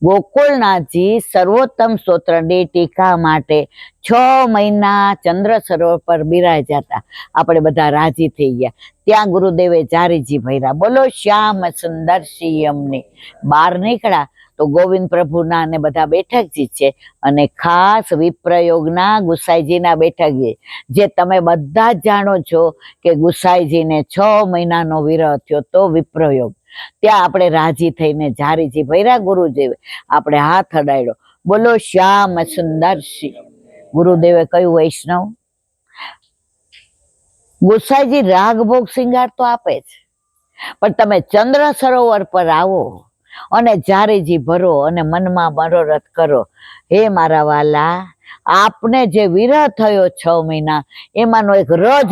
ગોકુળનાથજી સર્વોત્તમ સ્તોત્રની ટીકા માટે 6 મહિના ચંદ્ર સરોવર પર બિરાજ્યા હતા. આપણે બધા રાજી થઈ ગયા. ત્યાં ગુરુદેવે જારીજી ભર્યા. બોલો શ્યામ સુંદર શ્રી અમને. બહાર નીકળ્યા તો ગોવિંદ પ્રભુના અને બધા બેઠકજી છે. અને ખાસ વિપ્રયોગના ગુસાઈજીના બેઠકજી, જે તમે બધા જ જાણો છો કે ગુસાઈજીને 6 મહિનાનો વિરહ થયો તો વિપ્રયોગ. ત્યાં આપણે રાજી થઈને જારીજી ભર્યા. ગુરુદેવે આપણે હાથ અડાડ્યો. બોલો શ્યામ સુંદર શ્રી. ગુરુદેવે કહ્યું, વૈષ્ણવ ગુસાઈજી રાગ ભોગ શિંગાર તો આપે છે, પણ તમે ચંદ્ર સરોવર પર આવો અને જારીજી ભરો અને મનમાં મનોરથ કરો. હે મારા વાલા, આપને જે વિરહ થયો 6 મહિના એમાંનો એક રજ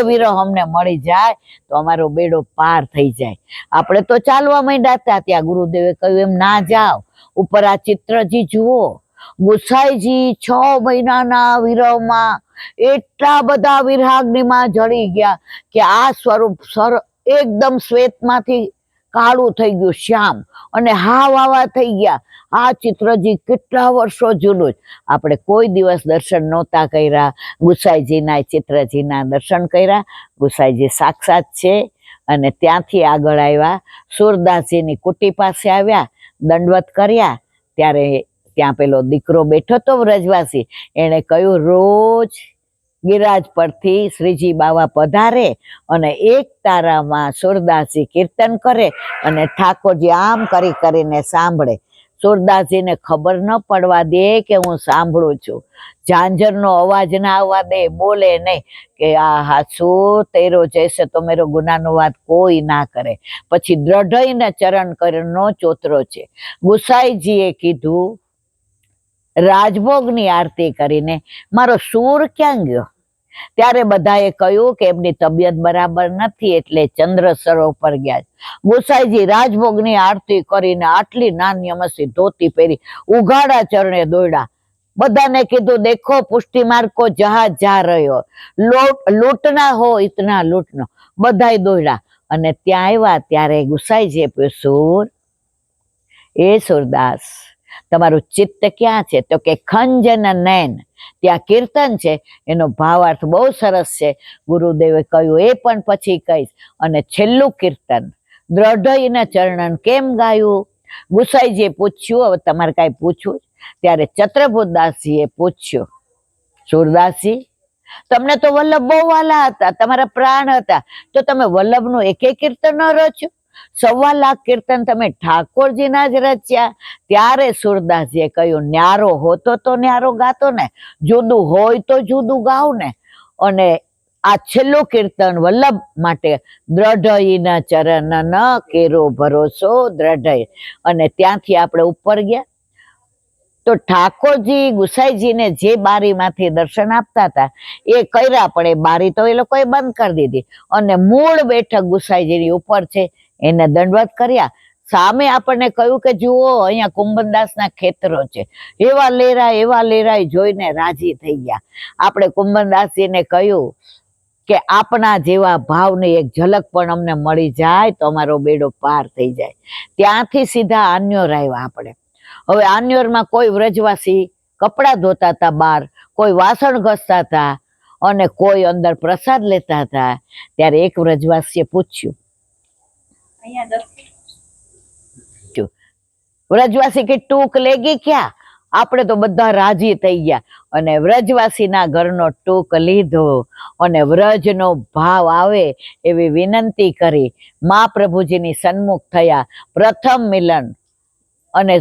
વિરહ અમને મળી જાય તો અમારો બેડો પાર થઈ જાય. આપણે તો ચાલવા માંડ્યા હતા. ત્યાં ગુરુદેવે કહ્યું, એમ ના જાઓ, ઉપર આ ચિત્રજી જુઓ. ગુસાઈજી 6 મહિનાના વિરહમાં એટલા બધા વિરહાગ્નિમાં જળી ગયા કે આ સ્વરૂપ એકદમ શ્વેતમાંથી કાળું થઈ ગયું, શ્યામ, અને હાવ આવા થઈ ગયા. આ ચિત્રજી કેટલા વર્ષો જૂનું જ. આપણે કોઈ દિવસ દર્શન નહોતા કર્યા. ગુસાઈજીના ચિત્રજીના દર્શન કર્યા. ગુસાઈજી સાક્ષાત છે. અને ત્યાંથી આગળ આવ્યા, સુરદાસજીની કુટી પાસે આવ્યા, દંડવત કર્યા. ત્યારે ત્યાં પેલો દીકરો બેઠો તો વ્રજવાસી, એને કહ્યું, રોજ ગિરાજ પરથી શ્રીજી બાવા પધારે અને એક તારામાં સુરદાસજી કીર્તન કરે અને ઠાકોરજી આમ કરી કરીને સાંભળે. સુરદાસજીને ખબર ન પડવા દે કે હું સાંભળું છું. ઝાંઝરનો અવાજ ના આવવા દે, બોલે નહીં કે આ હાસુ તેરો જૈસે તો મેરો ગુનાનો વાત કોઈ ના કરે. પછી દ્રઢઈને ચરણ કરનો ચોતરો છે. ગુસાઈજીએ કીધું, રાજભોગની આરતી કરીને મારો સૂર ક્યાં ગયો? ત્યારે બધાએ કહ્યું કે એમની તબિયત બરાબર નથી એટલે ચંદ્ર સરોવર પર ગયા. ગુસાઈજી રાજભોગની આરતી કરીને આટલી નાની અમસ્તી ધોતી પહેરી ઉઘાડા ચરણે દોડ્યા. બધાને કીધું દેખો પુષ્ટિ માર્ગ કો જહાજ જા રહ્યો, લૂંટના હો ઇતના લૂંટનો. બધાય દોડ્યા અને ત્યાં આવ્યા ત્યારે ગુસાઈજીએ પૂછ્યું, એ સુરદાસ તમારું ચિત્ત ક્યાં છે? તો કે ખંજન નૈન, ત્યાં કીર્તન છે. એનો ભાવાર્થ બહુ સરસ છે, ગુરુદેવે કહ્યું એ પણ પછી કહીશ. અને છેલ્લું કીર્તન દ્રઢઈના ચરણન કેમ ગાયું? ગુસાઈજીએ પૂછ્યું, હવે તમારે કાંઈ પૂછવું? ત્યારે ચત્રભુતદાસજીએ પૂછ્યું, સુરદાસજી તમને તો વલ્લભ બહુ વાલા હતા, તમારા પ્રાણ હતા, તો તમે વલ્લભનું એક કીર્તન ન રચ્યું? 1.25 લાખ કીર્તન તમે ઠાકોરજીના જ રચ્યા. ત્યારે સુરદાસજીએ કહ્યું, ન્યારો હોતો તો ન્યારો ગાતો ને, જુદું હોય તો જુદું ગાવ ને. અને આ છેલ્લું કીર્તન વલ્લભ માટે, દ્રઢઈના ચરણ ન કેરો ભરોસો દ્રઢઈ. અને ત્યાંથી આપણે ઉપર ગયા તો ઠાકોરજી ગુસાઈજીને જે બારીમાંથી દર્શન આપતા હતા એ કર્યા, પણ એ બારી તો એ લોકોએ બંધ કરી દીધી. અને મૂળ બેઠક ગુસાઈજીની ઉપર છે, એને દંડવત કર્યા. સામે આપણને કહ્યું કે જુઓ અહીંયા કુંભનદાસના ખેતરો છે. એવા લેરાય જોઈને રાજી થઈ ગયા. આપણે કુંભનદાસજીને કહ્યું કે આપના જેવા ભાવની એક ઝલક પણ અમને મળી જાય તો અમારો બેડો પાર થઈ જાય. ત્યાંથી સીધા આન્યોર આવ્યા આપણે. હવે આન્યોરમાં કોઈ વ્રજવાસી કપડા ધોતા હતા બહાર, કોઈ વાસણ ઘસતા હતા અને કોઈ અંદર પ્રસાદ લેતા હતા. ત્યારે એક વ્રજવાસીએ પૂછ્યું, વ્રજવાસી કે ટૂંક લેગી ક્યાં? આપણે તો બધા રાજી થઈ ગયા અને વ્રજવાસીના ઘરનો ટૂંક લીધો અને વ્રજનો ભાવ આવે એવી વિનંતી કરી મહાપ્રભુજીની સન્મુખ થયા. પ્રથમ મિલન અને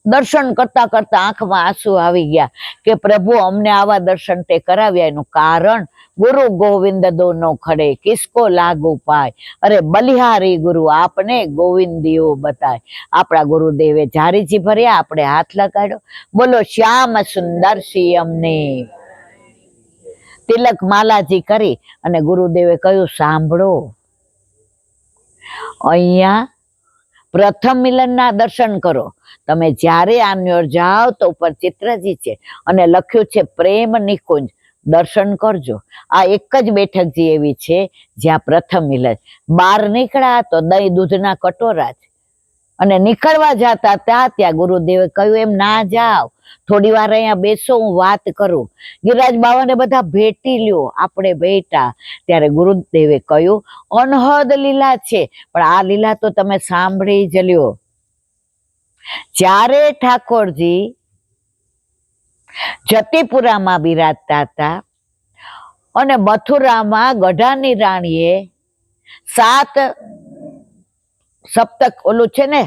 દર્શન કરતા કરતા આંખમાં આંસુ આવી ગયા કે પ્રભુ અમને આવા દર્શન તે કરાવ્યા. એનું કારણ ગુરુ ગોવિંદ દોનો ખડે કિસકો લાગુ પાય, અરે બલિહારી ગુરુ આપને ગોવિંદીઓ બતાય. આપણા ગુરુદેવે જારીજી ભર્યા, આપણે હાથ લગાડ્યો. બોલો શ્યામ સુંદર સિંહ અમને તિલક માલાજી કરી અને ગુરુદેવે કહ્યું, સાંભળો અહીંયા પ્રથમ મિલનના દર્શન કરો. તમે જ્યારે આન્યોર જાઓ તો ઉપર ચિત્રજી છે અને લખ્યું છે પ્રેમ નિકુંજ, દર્શન કરજો. આ એક જ બેઠકજી એવી છે જ્યાં પ્રથમ મિલન. બહાર નીકળ્યા તો દહીં દૂધના કટોરા છે અને નીકળવા જતા ત્યાં ગુરુદેવે કહ્યું, એમ ના જાઓ, થોડી વાર અહીંયા બેસો, હું વાત કરું. ગિરિરાજ બાવાને બધા ભેટી લ્યો. આપણે બેઠા ત્યારે ગુરુદેવે કહ્યું, અનહદ લીલા છે, પણ આ લીલા તો તમે સાંભળી જ લ્યો. જ્યારે ઠાકોરજી જતીપુરામાં બિરાજતા હતા અને મથુરામાં ગઢાની રાણીએ 7 સપ્તક ઓલું છે ને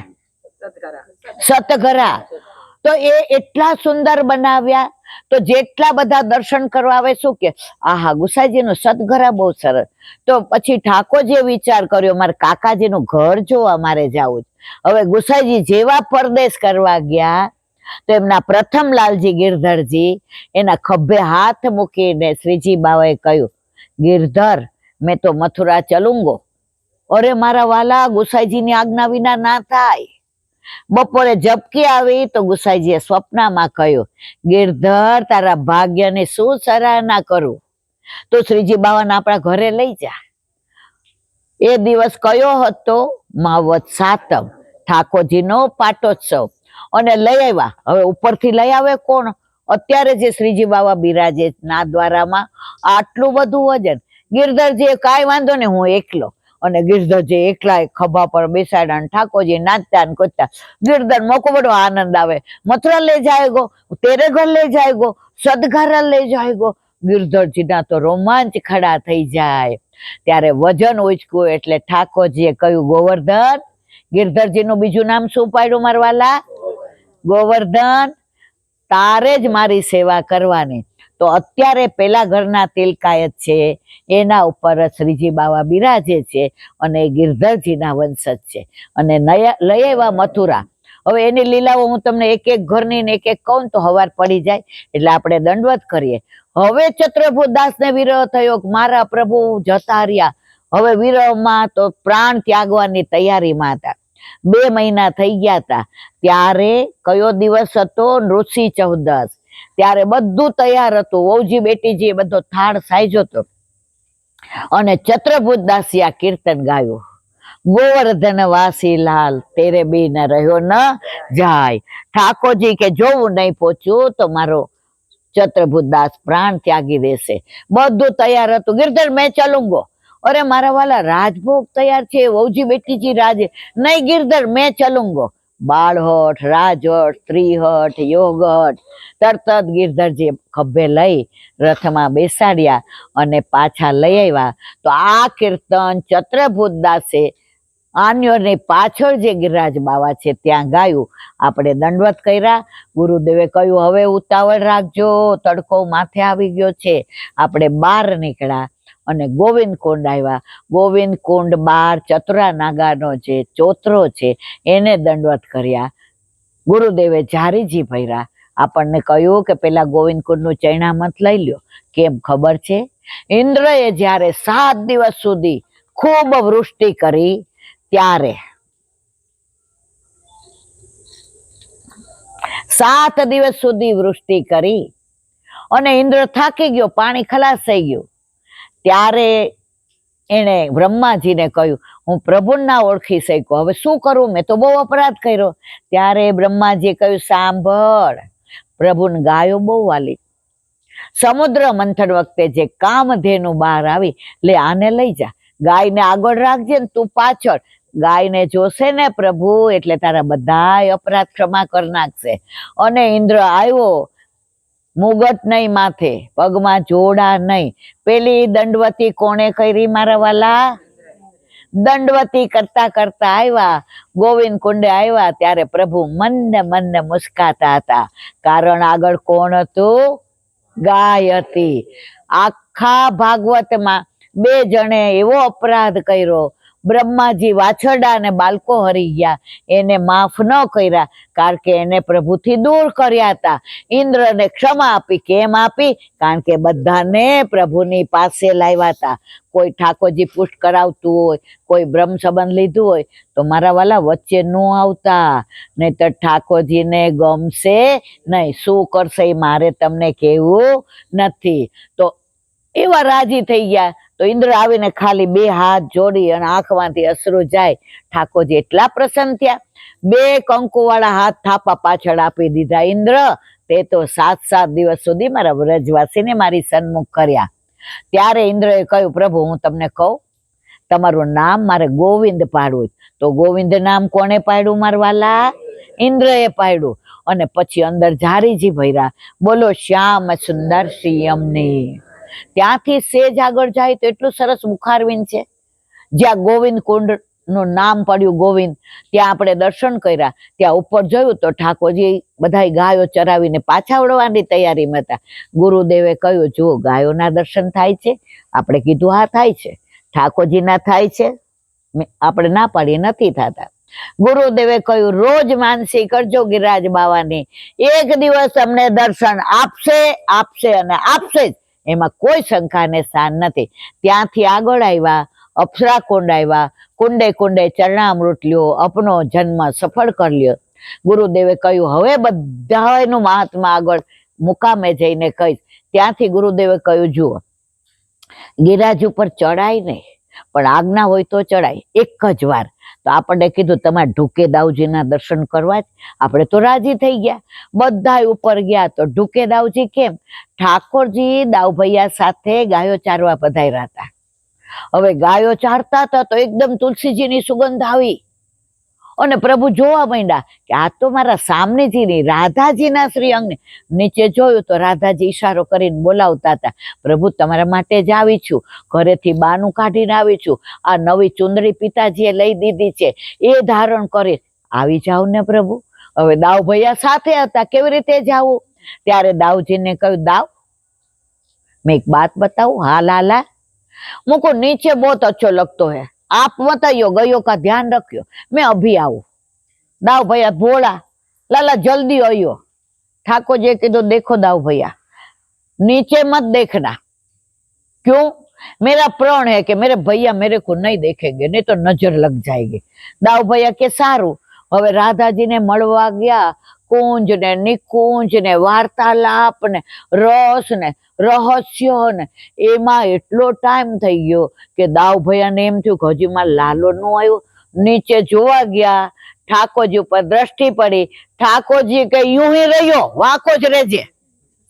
સતઘરા, તો એ એટલા સુંદર બનાવ્યા. તો જેટલા બધા દર્શન કરવા આવે શું કે આહા ગુસાઈજીનું સતઘરા બહુ સરસ. તો પછી ઠાકોરજીએ વિચાર કર્યો, મારે કાકાજીનું ઘર જોવા મારે જવું. હવે ગુસાઈજી જેવા પરદેશ કરવા ગયા તો એમના પ્રથમ લાલજી ગિરધરજી એના ખભે હાથ મૂકીને શ્રીજી બાવાએ કહ્યું, ગિરધર મેં તો મથુરા ચલુંગો. અરે મારા વાલા, ગુસાઈજીની આજ્ઞા વિના ના થાય. બપોરે ઝબકી આવી તો ગુસાઈજીએ સ્વપ્નમાં કહ્યું, ગિરધર તારા ભાગ્યને શું સરાહના કરું, તો શ્રીજી બાવાને આપણા ઘરે લઈ જા. એ દિવસ કયો હતો? માવત સાતમ, ઠાકોરજીનો પાટોત્સવ. અને લઈ આવ્યા. હવે ઉપરથી લઈ આવે કોણ? અત્યારે જે શ્રીજી બાવા બિરાજે નાથદ્વારામાં, આટલું બધું વજન. ગિરધરજી કાંઈ વાંધો ને, હું એકલો. અને ગિરધરજી એકલા ખભા પર બેસાડ્યા, ઠાકોરજી નાચતા ને કૂદતા. ગિરધર મોકો બડો આનંદ આવે, મથુરા લઈ જાયગો, તેરે ઘર લઈ જાયગો, સદઘરા લઈ જાયગો. ગિરધરજીના તો રોમાંચ ખડા થઈ જાય. ત્યારે વજન ઉચક્યું એટલે ઠાકોરજીએ કહ્યું, ગોવર્ધન. ગિરધરજીનું બીજું નામ શું પાડ્યું મારવાલા? ગોવર્ધન. તારે જ મારી સેવા કરવાની. તો અત્યારે પેલા ઘરના તિલકાયત છે એના ઉપર શ્રીજી બાવા બિરાજે છે અને ગિરધરજીના વંશજ છે અને લઈ આવ્યા મથુરા. હવે એની લીલાઓ હું તમને એક એક ઘરની ને એક કહું તો હવાર પડી જાય, એટલે આપણે દંડવત કરીએ. હવે ચત્રભુતદાસને વિરહ થયો, મારા પ્રભુ જતા રહ્યા. હવે વિરહમાં તો પ્રાણ ત્યાગવાની તૈયારીમાં હતા. 2 મહિના થઈ ગયા હતા. ત્યારે કયો દિવસ હતો? નૃષિ ચૌદસ. ત્યારે બધું તૈયાર હતું. વહુજી બેટીજી બધો થાળ સાઈજો હતો અને ચતુર્ભુજ દાસી આ કીર્તન ગાયું. ગોવર્ધન વાસી લાલ તેરે બી ન રહ્યો ન જાય. ઠાકોરજી કે જોવું નહીં પહોંચ્યું તો મારો ચતુર્ભુજ દાસ પ્રાણ ત્યાગી દેશે. બધું તૈયાર હતું. ગિરધર મેં ચલુંગો. અરે મારા વાલા રાજભોગ તૈયાર છે, વહુજી બેટીજી રાજ. નહીં ગિરધર મેં ચલુંગો. બાળહઠ, રાજહઠ, સ્ત્રીહઠ, યોગહઠ. તરત જ ગિરધરજી ખભે લઈ રથમાં બેસાડ્યા અને પાછા લઈ આવ્યા. તો આ કીર્તન ચતુર્ભુજ દાસે આન્યોની પાછળ જે ગિરિરાજ બાવા છે ત્યાં ગાયું. આપણે દંડવત કર્યા. ગુરુદેવે કહ્યું હવે ઉતાવળ રાખજો, તડકો માથે આવી ગયો છે. આપણે બહાર નીકળ્યા અને ગોવિંદ કુંડ આવ્યા. ગોવિંદ કુંડ બાર ચતુરા નાગાનો જે ચોતરો છે એને દંડવત કર્યા. ગુરુદેવે જારીજી ભર્યા. આપણને કહ્યું કે પેલા ગોવિંદ કુંડનું ચૈણામત લઈ લ્યો. કેમ ખબર છે? ઇન્દ્રએ જ્યારે 7 દિવસ સુધી ખૂબ વૃષ્ટિ કરી ત્યારે 7 દિવસ સુધી વૃષ્ટિ કરી અને ઇન્દ્ર થાકી ગયો, પાણી ખલાસ થઈ ગયું. ત્યારે એને બ્રહ્માજીને કહ્યું હું પ્રભુને ના ઓળખી શક્યો, હવે શું કરું? મેં તો બહુ અપરાધ કર્યો. ત્યારે બ્રહ્માજીએ કહ્યું સાંભળ, પ્રભુને ગાયો બહુ વાલી. સમુદ્ર મંથન વખતે જે કામધેનુ બહાર આવી, લે આને લઈ જા, ગાયને આગળ રાખજે ને તું પાછળ. ગાયને જોશે ને પ્રભુ એટલે તારા બધા અપરાધ ક્ષમા કરી નાખશે. અને ઇન્દ્ર આવ્યો, મુગટ નહીં માથે, પગમાં જોડા નહીં. પેલી દંડવતી કોણે કરી મારા વાલા? દંડવતી કરતા કરતા આવ્યા, ગોવિંદ કુંડે આવ્યા. ત્યારે પ્રભુ મનને મનને મુસ્કાતા હતા. કારણ આગળ કોણ હતું? ગાય હતી. આખા ભાગવતમાં 2 જણે એવો અપરાધ કર્યો. બ્રહ્માજી વાછરડા અને બાળકો હરી ગયા, એને માફ ન કર્યા કારણ કે એને પ્રભુથી દૂર કર્યા હતા. ઇન્દ્રને ક્ષમા આપી. કેમ આપી? કારણ કે બધાને પ્રભુની પાસે લાવ્યા હતા. કોઈ ઠાકોરજી પુષ્ટ કરાવતું હોય, કોઈ બ્રહ્મ સંબંધ લીધું હોય તો મારા વાલા વચ્ચે ન આવતા, નહીં તો ઠાકોરજીને ગમશે નહીં. શું કરશે એ મારે તમને કહેવું નથી. તો એવા રાજી થઈ ગયા. તો ઇન્દ્ર આવીને ખાલી 2 હાથ જોડી અને આંખમાંથી અશ્રુ જાય. ઠાકોરજી એટલા પ્રસન્ન થયા, 2 કંકુવાળા હાથ થાપા પાછળ આપી દીધા. ઇન્દ્ર, તે તો 7 દિવસ સુધી મારા વ્રજવાસીને મારી સન્મુખ કર્યા. ત્યારે ઇન્દ્રએ કહ્યું પ્રભુ હું તમને કહું, તમારું નામ મારે ગોવિંદ પાડવું. તો ગોવિંદ નામ કોને પાડ્યું મારા વાલા? ઇન્દ્રએ પાડ્યું. અને પછી અંદર જારીજી ભર્યા, બોલો શ્યામ સુંદર શ્રીયમની. ત્યાંથી સેજ આગળ જાય તો એટલું સરસ મુખારવિંદ છે. જ્યાં ગોવિંદ કુંડ નું નામ પડ્યું ગોવિંદ, ત્યાં આપણે દર્શન કર્યા. ત્યાં ઉપર જોયું તો ઠાકોરજી બધા ગાયો ચરાવીને પાછા વળવાની તૈયારીમાં હતા. ગુરુદેવે કહ્યું જો ગાયોના દર્શન થાય છે? આપણે કીધું હા થાય છે. ઠાકોરજીના થાય છે? આપણે ના પાડીએ નથી થતા. ગુરુદેવે કહ્યું રોજ માનસી કરજો ગિરિરાજ બાવાની, એક દિવસ અમને દર્શન આપશે આપશે અને આપશે જ, એમાં કોઈ શંકાને સ્થાન નથી. ત્યાંથી આગળ આવ્યા, અપ્સરા કુંડ આવ્યા. કુંડે કુંડે ચરણામૃત લ્યો, અપનો જન્મ સફળ કરી લ્યો. ગુરુદેવે કહ્યું હવે બધાનું મહાત્મા આગળ મુકામે જઈને કહીશ. ત્યાંથી ગુરુદેવે કહ્યું જુઓ, ગિરિરાજ ઉપર ચડાય નહીં, પણ આજ્ઞા હોય તો ચડાય એક જ વાર. તો આપણને કીધું તમારે ઢુકે દાઉજીના દર્શન કરવા જ. આપણે તો રાજી થઈ ગયા, બધા ઉપર ગયા. તો ઢુકે દાઉજી કેમ? ઠાકોરજી દાઉભૈયા સાથે ગાયો ચારવા પધાર્યા હતા. હવે ગાયો ચારતા હતા તો એકદમ તુલસીજીની સુગંધ આવી અને પ્રભુ જોવા માંડ્યા કે આ તો મારા સામનેજીની રાધાજીના શ્રી અંગને. નીચે જોયું તો રાધાજી ઈશારો કરીને બોલાવતા હતા, પ્રભુ તમારા માટે જ આવી છું, ઘરેથી બાનું કાઢીને આવી છું, આ નવી ચુંદડી પિતાજીએ લઈ દીધી છે એ ધારણ કરી આવી જાવ ને પ્રભુ. હવે દાવ ભૈયા સાથે હતા, કેવી રીતે જાવું? ત્યારે દાવજીને કહ્યું દાવ मैं एक बात बताऊं? हाँ लाला, मुझको नीचे बहुत अच्छा लगता है, आप बताइयो गयो का ध्यान रखियो, मैं अभी आऊं। दाव भैया भोला, लाला जल्दी आइयो। ठाकुर जी कहो देखो दाव भैया नीचे मत देखना, क्यों? मेरा प्रण है कि मेरे भैया मेरे को नहीं देखेंगे, नहीं तो नजर लग जाएगी। दाव भैया के सारू। હવે રાધાજીને મળવા ગયા, કુંજ ને નિકુંજ ને વાર્તાલાપ ને રસ ને રહસ્ય ને એમાં એટલો ટાઈમ થઈ ગયો કે દાવ ભૈયાને એમ થયું કે હજી માં લાલો નો આવ્યો. નીચે જોવા ગયા, ઠાકોરજી ઉપર દ્રષ્ટિ પડી. ઠાકોરજી કે યું હી રહ્યો, વાંકો જ રહેજે.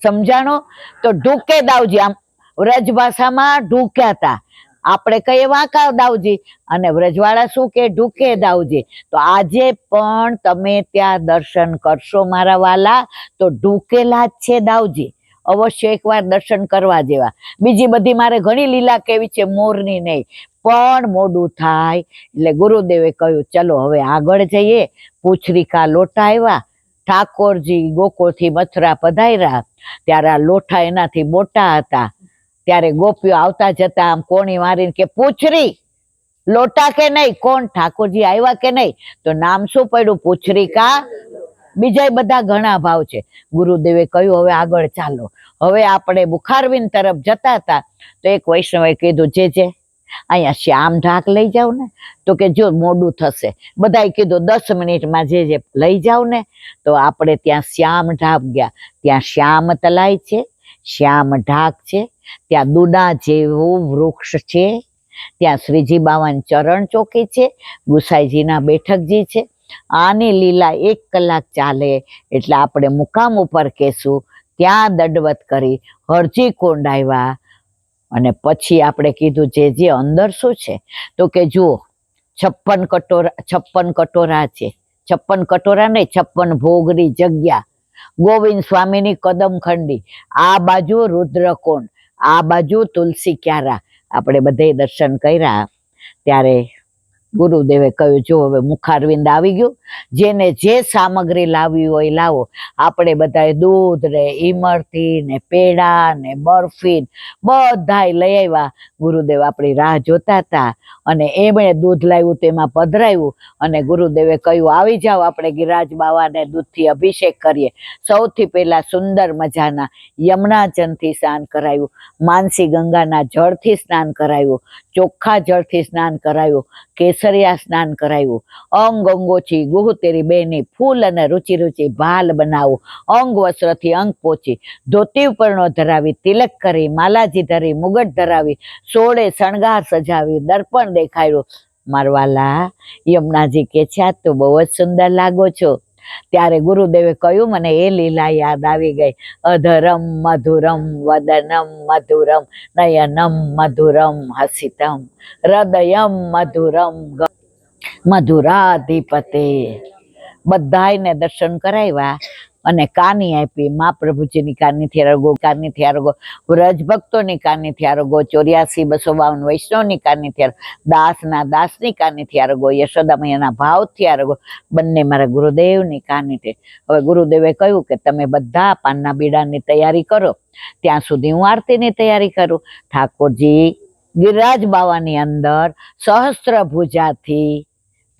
સમજાણો? તો ઢૂકે દાવજી, આમ વ્રજ ભાષામાં ઢૂક્યા હતા, આપણે કહીએ વાંકા દાવજી, અને વ્રજવાળા શું કે ઢૂકે દાવજી. તો આજે પણ તમે ત્યાં દર્શન કરશો મારા વાલા તો ઢૂકેલા જ છે દાવજી. અવશ્ય એકવાર દર્શન કરવા જેવા. બીજી બધી મારે ઘણી લીલા કેવી છે, મોરની નહીં, પણ મોડું થાય એટલે ગુરુદેવે કહ્યું ચલો હવે આગળ જઈએ. પૂછરીકા લોટા આવ્યા, ઠાકોરજી ગોકુળથી મથુરા પધાર્યા, ત્યારે આ લોઠા એનાથી મોટા હતા. ત્યારે ગોપીઓ આવતા જતા આમ કોણી મારીને કે પૂછરી લોટા કે નહીં, કોણ ઠાકોરજી આવ્યા કે નહીં? તો નામ શું પડ્યું? પૂછરીકા. બીજા બધા ઘણા ભાવ છે. ગુરુદેવે કહ્યું હવે આગળ ચાલો. હવે આપણે બુખારવીન તરફ જતા હતા તો એક વૈષ્ણવે કીધું જે અહીંયા શ્યામ ઢાક લઈ જાવ ને. તો કે જો મોડું થશે. બધાએ કીધું 10 મિનિટમાં જે લઈ જાવ ને. તો આપણે ત્યાં શ્યામ ઢાક ગયા. ત્યાં શ્યામ તલાઈ છે, શ્યામ ઢાક છે, ત્યાં દુડા જેવું વૃક્ષ છે, ત્યાં શ્રીજી બાવાની ચરણ ચોકી છે, ગુસાઈજીના બેઠકજી છે. આની લીલા 1 કલાક ચાલે એટલે આપણે મુકામ ઉપર કેશું. ત્યાં દંડવત કરી હરજી કુંડ આવ્યા. અને પછી આપણે કીધું જે અંદર શું છે? તો કે જુઓ 56 કટોરા છે. 56 કટોરા નહીં, 56 ભોગની જગ્યા. ગોવિંદ સ્વામીની કદમખંડી, આ બાજુ રુદ્રકુંડ, આ બાજુ તુલસી ક્યારા. આપણે બધે દર્શન કર્યા. ત્યારે ગુરુદેવે કહ્યું જો હવે મુખારવિંદ આવી ગયું, જેને જે સામગ્રી લાવવી હોય લાવો. આપણે બધાએ દૂધ ને ઈમરતી ને પેડા ને બરફી બધાય લઈ આવ્યા. ગુરુદેવ આપણી રાહ જોતા હતા અને એમણે દૂધ લાવ્યું તેમાં પધરાવ્યું અને ગુરુદેવે કહ્યું આવી જાઓ, આપણે ગિરિરાજ બાવાને દૂધથી અભિષેક કરીએ. સૌથી પહેલા સુંદર મજાના યમુનાજળથી સ્નાન કરાયું, માનસી ગંગાના જળથી સ્નાન કરાયું, ચોખ્ખા જળથી સ્નાન કરાયું, કેસરિયા સ્નાન કરાયું, અંગ અંગોથી ગુહુ તેરી બેની ફૂલ અને રૂચી રૂચી ભાલ બનાવું, અંગ વસ્ત્રથી અંગ પોચી, ધોતી ઉપરનો ધરાવી, તિલક કરી, માલાજી ધરી, મુગટ ધરાવી, સોળે શણગાર સજાવી, દર્પણ દેખાડ્યું. મારવાલા યમુનાજી કે છે આ તો બહુ જ સુંદર લાગો છો. ત્યારે ગુરુદેવે કહ્યું મને એ લીલા યાદ આવી ગઈ. અધરમ મધુરમ વદનમ મધુરમ નયનમ મધુરમ હસિતમ હૃદયમ મધુરમ મધુરાધિપતે. બધાયને દર્શન કરાવ્યા અને કાની આપી. મહાપ્રભુજીની કાનીથી આરોગો, કાનીથી આરોગો, વ્રજ ભક્તોની કાનીથી આરોગો, 84,252 વૈષ્ણવની કાનીથી આરોગો, દાસના દાસની કાનીથી આરોગો, યશોદા મૈયાના ભાવથી આરોગો, બંને મારા ગુરુદેવની કાનીથી. હવે ગુરુદેવે કહ્યું કે તમે બધા પાનના બીડાની તૈયારી કરો, ત્યાં સુધી હું આરતીની તૈયારી કરું. ઠાકોરજી ગિરિરાજ બાવાની અંદર સહસ્ત્ર ભુજાથી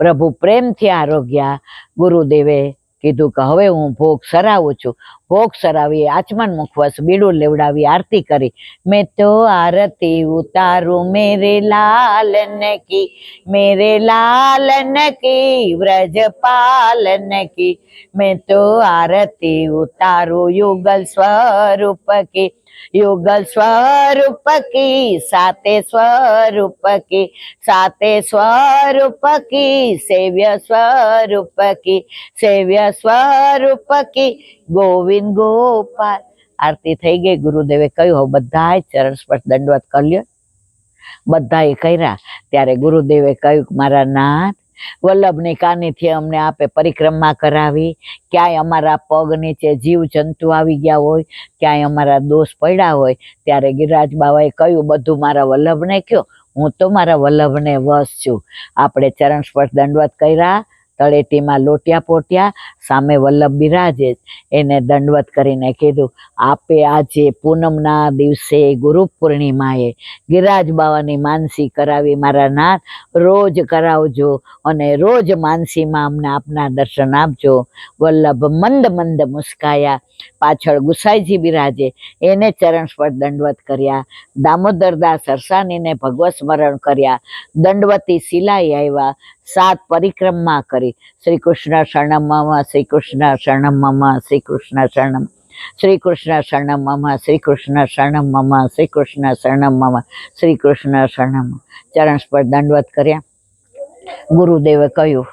પ્રભુ પ્રેમથી આરોગ્યા. ગુરુદેવે કીધું કે હવે હું ભોગ સરાવું છું. ભોગ સરાવી આચમન મુખવસ બીડું લેવડાવી આરતી કરી. મેં તો આરતી ઉતારું મેરે લાલન કી, મેરે લાલન કી, વ્રજપાલન કી. મેં તો આરતી ઉતારું યુગલ સ્વરૂપ કી, યુગલ સ્વરૂપ કી, સાતે સ્વરૂપ કી, સાતે સ્વરૂપ કી, સેવ્ય સ્વરૂપ કી, સેવ્ય સ્વરૂપ કી, ગોવિંદ ગોપાલ. આરતી થઈ ગઈ. ગુરુદેવે કહ્યું બધાય ચરણ સ્પર્શ દંડવત કર્યો. બધાએ કર્યા. ત્યારે ગુરુદેવે કહ્યું મારા નાથ વલ્લભની કાનીથી અમને આપે પરિક્રમા કરાવી. ક્યાંય અમારા પગ નીચે જીવ જંતુ આવી ગયા હોય, ક્યાંય અમારા દોષ પડ્યા હોય, ત્યારે ગિરિરાજ બાવાએ કહ્યું બધું મારા વલ્લભને કહો, હું તો મારા વલ્લભને વશ છું. આપણે ચરણ સ્પર્શ દંડવત કર્યા. તળેટીમાં લોટ્યા પોટ્યા, સામે વલ્લભ બિરાજે. એને દંડવત કરીને કીધું આપે આજે પૂનમના દિવસે ગુરુ પૂર્ણિમાએ ગિરિરાજ બાવાની માનસી કરાવી મારા નાથ, રોજ કરાવજો અને રોજ માનસીમાં અમને આપના દર્શન આપજો. વલ્લભ મંદ મંદ મુસ્કાયા. પાછળ ગુસાઈજી બિરાજે, એને ચરણ સ્પર્શ દંડવત કર્યા. દામોદરદાસ સરસાનીને ભગવત સ્મરણ કર્યા. દંડવતી શિલાઈ આવ્યા. 7 પરિક્રમા કરી. શ્રી કૃષ્ણ શરણમ મમ, શ્રી કૃષ્ણ શરણમ મમ, શ્રી કૃષ્ણ શરણમ, શ્રી કૃષ્ણ શરણમ મમ, શ્રી કૃષ્ણ શરણમ મમ, શ્રી કૃષ્ણ શરણમ મમ, શ્રી કૃષ્ણ શરણમ. ચરણ સ્પર્શ દંડવત કર્યા. ગુરુદેવે કહ્યું,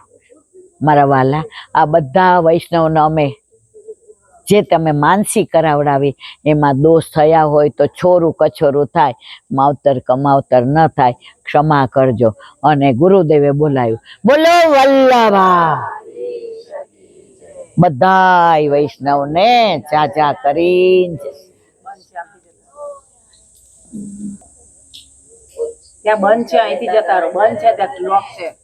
મારા વાલા, આ બધા વૈષ્ણવને અમે જે તમે માનસી કરાવડાવી એમાં દોષ થયા હોય તો છોરું કછોરું થાય, માવતર કમાવતર ન થાય, ક્ષમા કરજો. અને ગુરુદેવે બોલાયું, બોલો વલ્લભા. બધાય વૈષ્ણવને ચાચા કરીને ત્યાં બંધ છે, અહીંથી જતા રહો. બંધ છે, ત્યાં લોક છે.